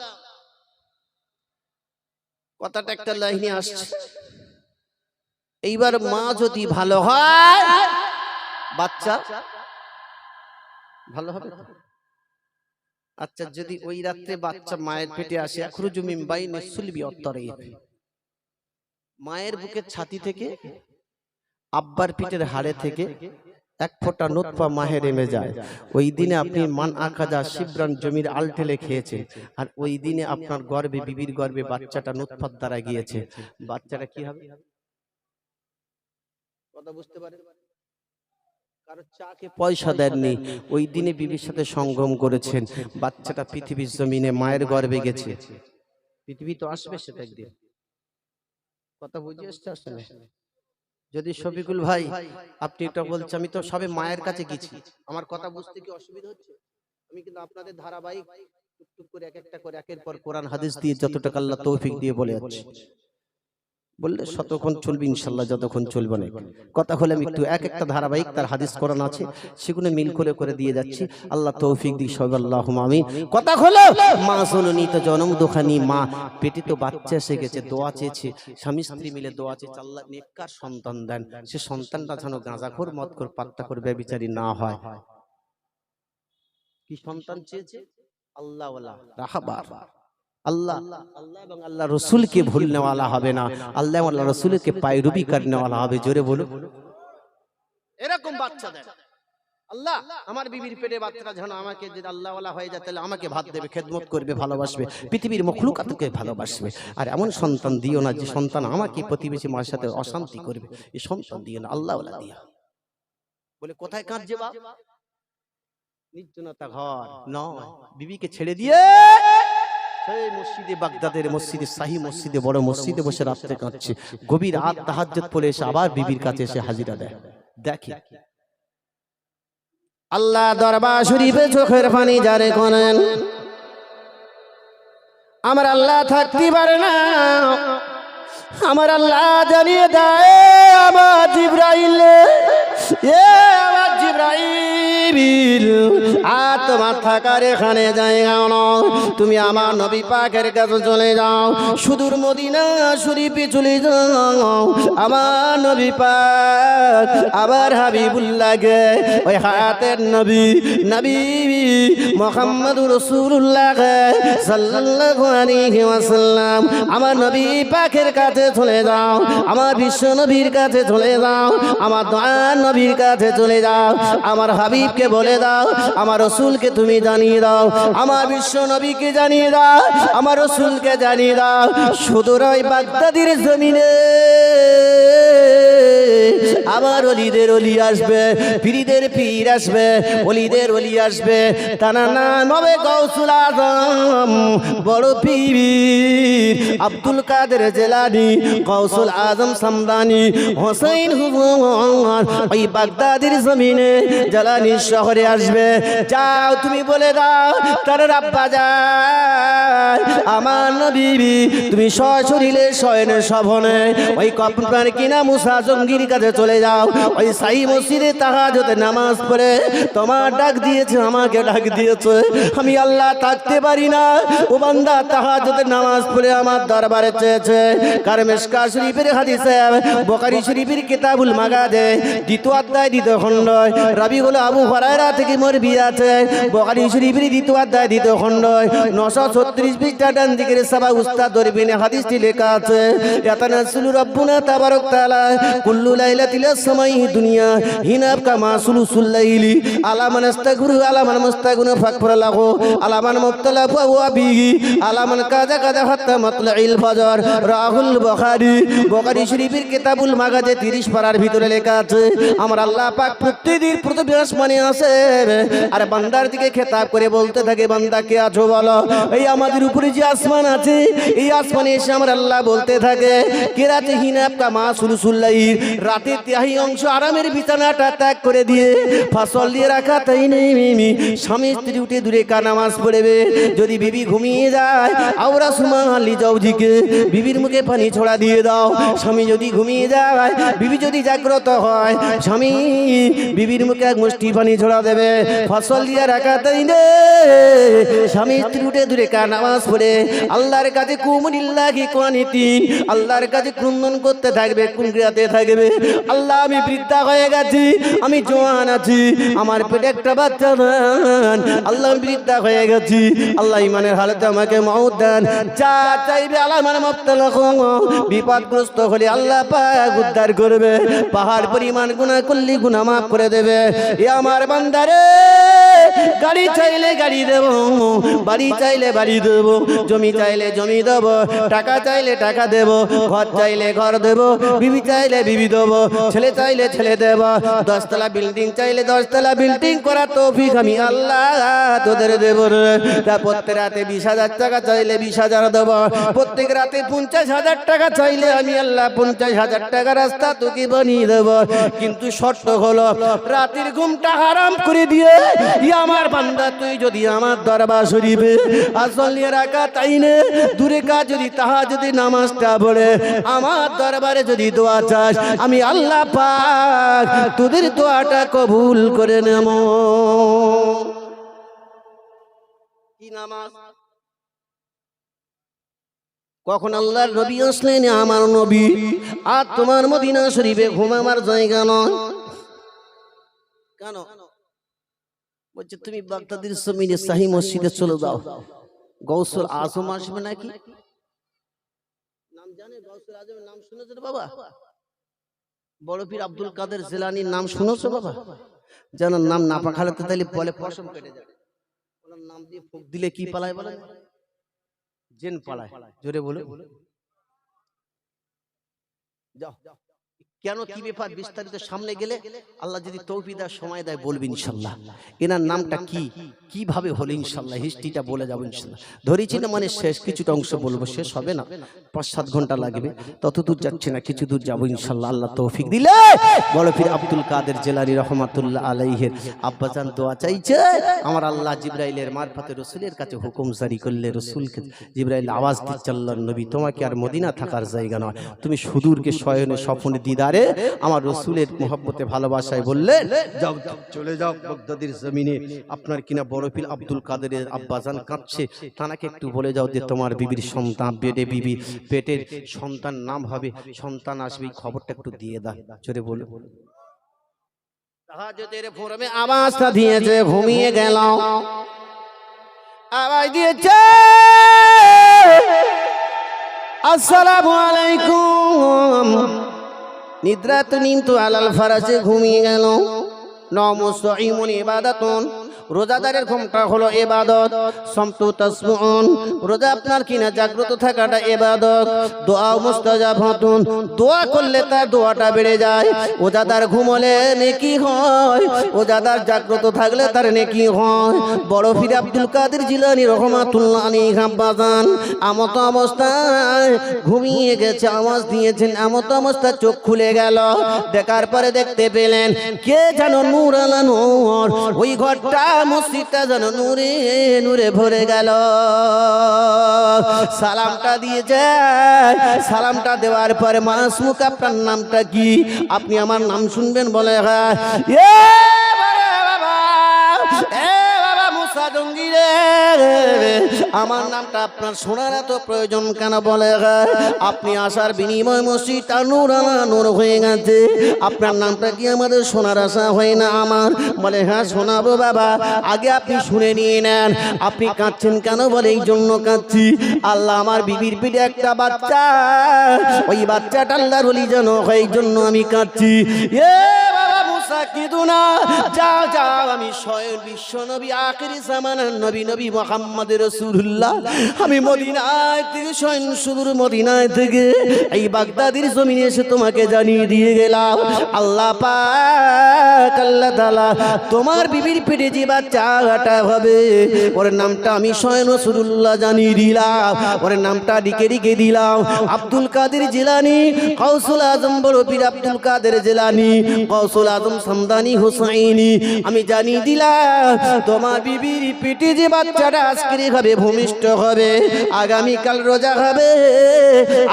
কথাটা একটা লাইনে আসছে। এইবার মা যদি ভালো হয় বাচ্চা ভালো হবে। আচ্ছা, যদি ওই রাত্রে বাচ্চা মায়ের পেটে আসে, আখরুজু মিন বাইনি সুলবি অত্তরে, মায়ের বুকের ছাতি থেকে আব্বার পিঠের হাড়ে থেকে এক ফোঁটা নুতফা মাহে নেমে যায়, ওই দিনে আপনি মান আকাজা শিবরান জমির আলটেলে খেয়েছেন, আর ওই দিনে আপনার গর্ভে, বিবির গর্ভে বাচ্চাটা নুতফার দ্বারা গিয়েছে। বাচ্চাটা কি হবে? কথা বুঝতে পারেন? কারো চাকে পয়সা দেননি, ওই দিনে বিবির সাথে সঙ্গম করেছেন, বাচ্চাটা পৃথিবীর জমিনে মায়ের গর্ভে গেছে। পৃথিবী তো আসবে সেটা একদিন। কথা বুঝে আসছে আসলে? যদি শফিকুল ভাই আপনি এটা বলছেন, আমি তো সবে মায়ের কাছে গেছি, আমার কথা বুঝতে কি অসুবিধা হচ্ছে? আমি কিন্তু আপনাদের ধারাবাহিক টুকটুক করে এক একটা করে একের পর কোরআন হাদিস দিয়ে যতটুকু আল্লাহ তৌফিক দিয়ে বলে যাচ্ছে, বললে শতক্ষণ চলবে ইনশাল্লাহ, যতক্ষণ চলবে না। কথা হলে আমি একটু এক একটা ধারাবাহিক তার হাদিস কোরআন আছে সেগুলো মিল করে করে দিয়ে যাচ্ছি, আল্লাহ তৌফিক দিই সব, আল্লাহুম্মা আমিন। কথা হলো মা জননী তো জনম দুখানি, মা পেটে তো বাচ্চা এসে গেছে, দোয়া চেয়েছে, স্বামী স্ত্রী মিলে দোয়া চেয়েছে আল্লাহ নেককার সন্তান দেন, সে সন্তানটা যেন গাঁজাখোর, মদখোর, পাত্তাখোর, ব্যভিচারী না হয়। কি সন্তান চেয়েছে? আল্লাহ ওয়ালা রাহাবার, আল্লাহ আল্লাহ এবং আল্লাহ রসুলকে ভুলনে ওয়ালা হবে না, আল্লাহ এবং আল্লাহ রসুলকে পায়রবি করনে ওয়ালা হবে। জোরে বলুন, এরকম বাচ্চা দেন আল্লাহ। আমার বিবির পেটে বাচ্চাটা যেন আমাকে, যদি আল্লাহ ওয়ালা হয়ে যায় তাহলে আমাকে ভাত দেবে, খেদমত করবে, ভালোবাসবে, পৃথিবীর মখলুকাতকে ভালোবাসবে। আর এমন সন্তান দিও না যে সন্তান আমাকে প্রতিবেশী মার সাথে অশান্তি করবে, এই সন্তান দিও না, আল্লাহ ওয়ালা দিয়া। বলে কোথায় কাঁদছে বাপ? নির্জনতা ঘর নয়, বিবিকে ছেড়ে দিয়ে সেই মসজিদে, বাগদাদের মসজিদে, শাহী মসজিদে, বড় মসজিদে বসে রাত্রে কাঁদছে, গভীর রাত তাহাজ্জুদ পড়ে এসে আবার বিবির কাছে এসে হাজিরা দেয়। দেখি আল্লাহ দরবার শরীফে চোখের পানি জারে করেন, আমার আল্লাহ থাকতে পারে না, আমার আল্লাহ জানিয়ে দেয় আমার জিবরাইল, এ আমার জিবরাইল, আর তোমার থাকার এখানে জায়গা নাও, তুমি আমার নবী পাকের কাছে চলে যাও, সুদূর মদিনা শরীফে চলে যাও, আমার নবী পাক আবার হাবিবুল্লাহকে, ওই হায়াতের নবী নবী মুহাম্মদুর রাসূলুল্লাহকে সাল্লাল্লাহু আলাইহি ওয়াসাল্লাম, আমার নবী পাকের কাছে চলে যাও, আমার বিশ্ব নবীর কাছে চলে যাও, আমার দয়ার নবীর কাছে চলে যাও, আমার হাবিবকে বলে দাও, আমার রসুলকে তুমি জানিয়ে দাও, আমার বিশ্ব নবীকে জানিয়ে দাও, আমার রসুলকে জানিয়ে দাও, সুদূর ওই বাগদাদের জমিনে আমার অলিদের অলি আসবে, পীরদের পীর আসবে, অলিদের অলি আসবে, তার নাম হবে গাউসুল আজম, বড় পীর আব্দুল কাদের জিলানী, গাউসুল আজম সামদানি, হোসেন হুজুর ওই বাগদাদের জমিনে জালানি শহরে আসবে। যাও তুমি বলে দাও তার আব্বা যান আমার নবী, তুমি সশরীরে শয়নে শবনে ওই কপ্রাণ কিনা মুসা জঙ্গির কাছে চলে যাও, ওই সাই মসজিদে তাহাজ্জুদের নামাজ পড়ে তোমার ডাক দিয়েছে, আমাকে ডাক দিয়েছে, আমি আল্লাহ থাকতে পারি না, ও বান্দা তাহাজ্জুদের নামাজ পড়ে আমার দরবারে চেয়েছে। কার মিশকাত শরীফের হাদিসে, বুখারী শরীফের কিতাবুল মাগাদে দ্বিতীয় অধ্যায় দ্বিতীয় খণ্ড, রাবিউল আবু হুরায়রা থেকে মরবি আছে, বুখারী শরীফের দ্বিতীয় অধ্যায় দ্বিতীয় খণ্ড 936 পৃষ্ঠা ডান দিকের সাবা উস্তাদ দরবিনে হাদিসটি লেখা আছে, ইয়াতানাজ্জালু রাব্বুনা তাবারাক তাআলা কুল্লু কুল্লু লাইলাতিল সামাই দুনিয়া হিনাব কামা সুলুসুল লাইলি আলামান আস্তাগফিরু আলামান মুস্তাগফিরু ফাগফির লাহু আলামান মুবতালা ফাহুয়া বিহি আলামান কাযা কাযা হাত্তা মাতলাইল ফজর রাহুল বুখারী শরীফের কিতাবুল মাগাজে 30 পারার ভিতরে লেখা আছে আমার আল্লাহ পাক প্রতিদিন প্রতি আসমানে আসে আর বান্দার দিকে খেতাব করে বলতে থাকে বান্দা কে আছো বলো এই আমাদের উপরে যে আসমান আছে এই আসমানে এসে আমার আল্লাহ বলতে থাকে কে রাতে হিনাব কামা সুলুসুল লাইল রাতের তিহাই অংশ আরামের বিছানাটা ত্যাগ করে দিয়ে ফসল দিয়ে রাখা তাই নেই স্বামী স্ত্রী উঠে দূরে কা নামাজ পড়বে যদি বিবি ঘুমিয়ে যায় আওরা সুমালি জাওজিকে বিবির মুখে পানি ছড়া দিয়ে দাও স্বামী যদি ঘুমিয়ে যায় বিবি যদি জাগ্রত হয় স্বামী বিবির মুখে এক মুষ্টি পানি ছড়া দেবে ফসল দিয়ে রাখা তাই নেই স্বামী স্ত্রী উঠে দূরে কা নামাজ পড়ে আল্লাহর কাছে কুমুনিল্লাহি কোয়ানিতিন আল্লাহর কাছে ক্রন্দন করতে থাকবে কুনক্রিয়াতে থাকবে আল্লাহ আমি বৃদ্ধা হয়ে গেছি আমি জওয়ান আছি আমার পেটে একটা বাচ্চা দেন আল্লাহ আমি বৃদ্ধা হয়ে গেছি আল্লাহ ইমানের হালতে আমাকে মওত দেন যা চাইবে আল্লাহ মানে মুবতালা বিপদগ্রস্ত হলে আল্লাহ পাক উদ্ধার করবে পাহাড় পরিমাণ গুনাহ করলে গুনাহ মাফ করে দেবে এ আমার বান্দারে গাড়ি চাইলে গাড়ি দেব বাড়ি চাইলে বাড়ি দেব জমি চাইলে জমি দেব টাকা চাইলে টাকা দেব ঘর চাইলে ঘর দেব বিবি চাইলে বিবি দেব ছেলে চাইলে ছেলে দেব 10 তলা বিল্ডিং চাইলে 10 তলা বিল্ডিং করার তৌফিক আমি আল্লাহ তোদের দেব তা প্রত্যেক রাতে 20,000 টাকা চাইলে 20,000 দেব প্রত্যেক রাতে 50,000 টাকা চাইলে আমি আল্লাহ 50,000 টাকা রাস্তা তোকে বানিয়ে দেব কিন্তু শর্ত হলো রাতের ঘুমটা হারাম করে দিয়ে আমার বান্দা তুই যদি আমার দরবার শরীফে আসলিয়ে রাখা তাইনে দূরে কা যদি তাহাজ্জুদের নামাজটা পড়ে আমার দরবারে যদি দোয়া চাস আমি আল্লাহ পাক তোদের দোয়াটা কবুল করে নেব কি নামাজ কখন আল্লাহর নবী আসলেন আমার নবী আর তোমার মদিনা শরীফে ঘুমাবার জায়গা নয় কেন বলছে তুমি বাগদাদের জমিনে শাহী মসজিদে চলে যাও গৌসুল আজম আসবে নাকি নাম জানে গৌসুল আজমের নাম শুনেছো বাবা বড় পীর আব্দুল কাদের জিলানীর নাম শুনেছো বাবা জানো নাম না পাখালে তাইলে বলে পশম কেটে যাবে ওনার নাম দিয়ে ফুক দিলে কি পালায় বলে জিন পালায় জোরে বলো যাও কেন কি ব্যাপার বিস্তারিত সামনে গেলে আল্লাহ যদি তৌফিক দেয় সময় দেয় বলবি ইনশাআল্লাহ এনার নামটা কি কিভাবে হলো ইনশাআল্লাহ হিস্ট্রিটা বলে যাব ইনশাআল্লাহ ধরেছি না মানে শেষ কিছুটা অংশ বলবো শেষ হবে না 5-7 ঘন্টা লাগবে তত দূর যাচ্ছে না কিছু দূর যাব ইনশাআল্লাহ আল্লাহ তৌফিক দিলে বড় পীর আব্দুল কাদের জিলানী রহমাতুল্লাহ আলাইহির আব্বাজান দোয়া চাইছে আমার আল্লাহ জিবরাইলের মারফতে রাসূলের কাছে হুকুম জারি করলে রাসূলকে জিবরাইল আওয়াজ দিচ্ছে আল্লাহর নবী তোমাকে আর মদিনা থাকার জায়গা নয় তুমি সুদূরকে শয়নে স্বপ্নে দিদার আমার রাসূলের মহব্বতে ভালোবাসায় বললেন যাও চলে যাও বাগদাদের জমিনে আপনার কিনা বড় পীর আব্দুল কাদেরের আব্বাজান কাঁদছে তানাকে একটু বলে যাও যে তোমার বিবির সন্তান পেটে বিবি পেটের সন্তান নাম হবে সন্তান আসবে খবরটা একটু দিয়ে দাও জোরে বলো তাহাজ্জুদের ভোরে আওয়াজটা দিয়েছে ঘুমিয়ে গেল আওয়াজ দিয়েছে আসসালামু আলাইকুম নিদ্রা তো নিমতো আলাল ফারাসে ঘুমিয়ে গেল নমস্তাইমুন ইবাদাতুন রোজাদারের ঘুমটা হলো ইবাদত সমতু তাসবুন রোজা আপনার কিনা জাগ্রত থাকাটা ইবাদত দোয়া মুস্তাজাবাতুন দোয়া করলে তার দোয়াটা বেড়ে যায় রোজাদার ঘুমলে নেকি হয় রোজাদার জাগ্রত থাকলে তার নেকি হয় বড় পীর আব্দুল কাদের জিলানী রহমাতুল্লাহ আলাইহি আব্বাজান আমত অবস্থায় ঘুমিয়ে গেছে আওয়াজ দিয়েছেন আমত অবস্থায় চোখ খুলে গেল দেখার পরে দেখতে পেলেন কে যেন নূর আলা নূর ওই ঘরটা মসজিদটা যেন নূরে নূরে ভরে গেল সালামটা দিয়েছে সালামটা দেওয়ার পরে মাসুক আপনার নামটা কি আপনি আমার নাম শুনবেন বলে হ্যাঁ মুসা জঙ্গি রে, আমার নামটা আপনার শোনার এত প্রয়োজন কেন বলে? আপনি আসার বিনিময় মসজিদটা নূরানা নূর হয়ে গেছে, আপনার নামটা কি আমাদের শোনার আশা হয় না আমার? বলে হ্যাঁ শোনাবো বাবা, আগে আপনি শুনে নিয়ে নেন। আপনি কাঁদছেন কেন? বলে এই জন্য কাঁদছি, আল্লাহ আমার বিবির পেটে একটা বাচ্চা, ওই বাচ্চাটা আল্লাহর ওলি যেন হয়, এই জন্য আমি কাঁদছি। এ বাবা মুসা কেঁদো না, যাও যাও, আমি স্বয়ং বিশ্ব নবী আখিরি জামানার নবী নবী মুহাম্মদ রাসূলুল্লাহ, আমি মদিনায় থেকে স্বয়ং সুদূর মদিনায় থেকে এই বাগদাদের জমিনে এসে তোমাকে জানিয়ে দিয়ে গেলাম, আল্লাহ পাক আল্লাহ তাআলা তোমার বিবির পেটে যে বাচ্চাটা হবে ওর নামটা আমি স্বয়ং রাসূলুল্লাহ জানিয়ে দিলাম, ওর নামটা লিখে রেখে দিলাম আব্দুল কাদের জিলানী, গাউসুল আজম বড় পীর আব্দুল কাদের জিলানী, গাউসুল আজম সামদানি হুসাইনি। আমি জানিয়ে দিলাম তোমার বিবির পেটে যে বাচ্চাটা আজকে হবে ভূমিষ্ঠ হবে, আগামীকাল রোজা হবে,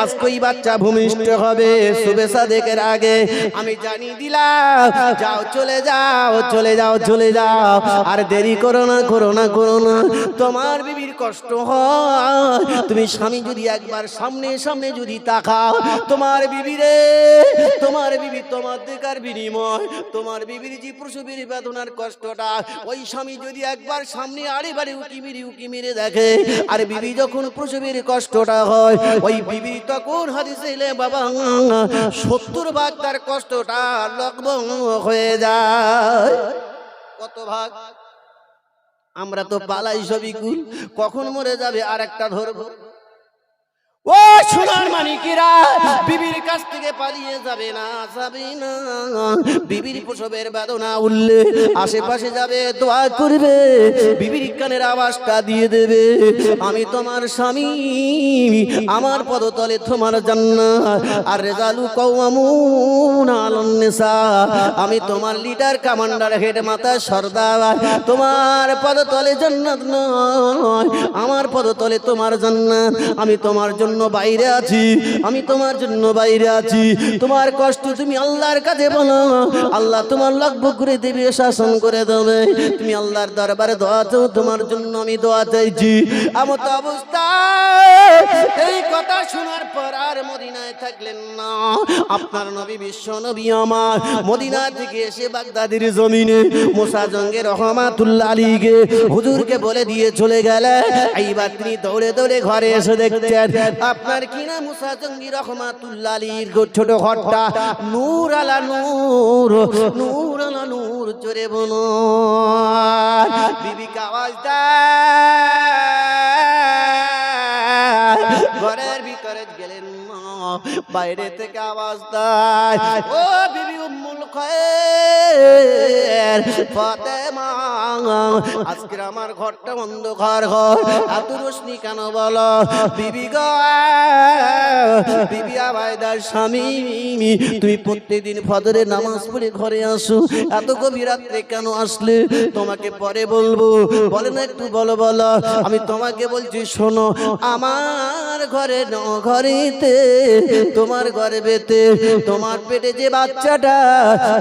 আজকে ওই বাচ্চা ভূমিষ্ঠ হবে সুবে সাদেকের আগে। আমি জানিয়ে দিলাম, যাও চলে যাও চলে যাও চলে যাও, আর দেরি করো না করো না করো না, তোমার বিবির কষ্ট হয়। তুমি স্বামী যদি একবার সামনে সামনে যদি তাকাও, তোমার বিবি রে, তোমার বিবি তোমার দেখার বিনিময় তোমার বিবির যে প্রসবের বেদনার কষ্টটা, ওই স্বামী যদি একবার সামনে আড়ে বাড়ি উকি মেরে দেখে, আর বিবি যখন প্রসবের কষ্টটা হয়, ওই বিবি তখন হাদিসে এলে বাবা 70 ভাগ তার কষ্টটা লগ্ন হয়ে যায়। কত ভাগ? আমরা তো পালাই সবই কুল, কখন মরে যাবে আর একটা ধরবো। ও সোনার মানিকেরা, বিবির কাছ থেকে পালিয়ে যাবে না, যাবে না। বিবির প্রসবের বেদনা উঠলে আশেপাশে যাবে, দোয়া করবে, বিবির কানের আওয়াজটা দিয়ে দেবে, আমি তোমার স্বামী, আমার পদতলে তোমার জান্নাত, আর রেজালু কওয়ামুন আলান নিসা, আমি তোমার লিডার কমান্ডার হেড মাতা সর্দার, তোমার পদতলে জান্নাত নয়, আমার পদতলে তোমার জান্নাত। আমি তোমার জন্য বাইরে আছি, আমি তোমার জন্য বাইরে আছি, তোমার কষ্ট তুমি আল্লাহর কাছে বলো, আল্লাহ তোমার লাগব করে দেবে, শাসন করে দেবে। তুমি আল্লাহর দরবারে দোয়া চাও, তোমার জন্য আমি দোয়া চাইছি। এমত অবস্থা এই কথা শোনার পর আর মদিনায় থাকলেন না। আপনার নবী বিশ্ব নবী আমার মদিনা থেকে এসে বাগদাদের জমিনে মুসা জঙ্গে রহমাতুল্লাহ আলাইহি হুজুরকে বলে দিয়ে চলে গেলেন। এইবার তিনি দৌড়ে দৌড়ে ঘরে এসে দেখছেন আপনার কিনা মুসা জঙ্গি রহমাতুল্লাহ আলাইহির ছোট ঘরটা নূর আলা নূর, নূর আলা নূর, জোরে বলো। বিবিকে আওয়াজ দেয়, ঘরের ভিতরে গেলেন না, বাইরে থেকে আওয়াজ দেয়, ও বিবি উম্মুল খায়ের ফাতেমা, আজকে আমার ঘরটা অন্ধকার ঘর, এত রোশনি কেন বলো? বিবি গো, বিবি আবাইদার স্বামী, তুমি প্রত্যেকদিন ফজরের নামাজ পড়ে ঘরে আসো, এত গভীর রাত্রে কেন আসলে? তোমাকে পরে বলবো, বলে না একটু বলো বলো। আমি তোমাকে বলছি শোনো, আমার ঘরে ঘরেতে, তোমার গর্ভেতে, তোমার পেটে যে বাচ্চাটা,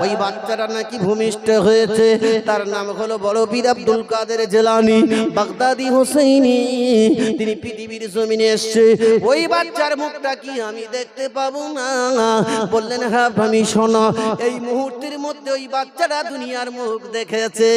ওই বাচ্চাটা নাকি ভূমিষ্ঠ হয়েছে, তার নাম হলো বড় পীর আব্দুল কাদের জিলানী বাগদাদি হুসাইনি। তিনি পৃথিবীর জমিনে এসেছে, ওই বাচ্চার মুখটা কি আমি দেখতে পাবো না? বললেন হ্যাঁ আমি, শোনো, এই মুহূর্তের মধ্যে ওই বাচ্চাটা দুনিয়ার মুখ দেখেছে।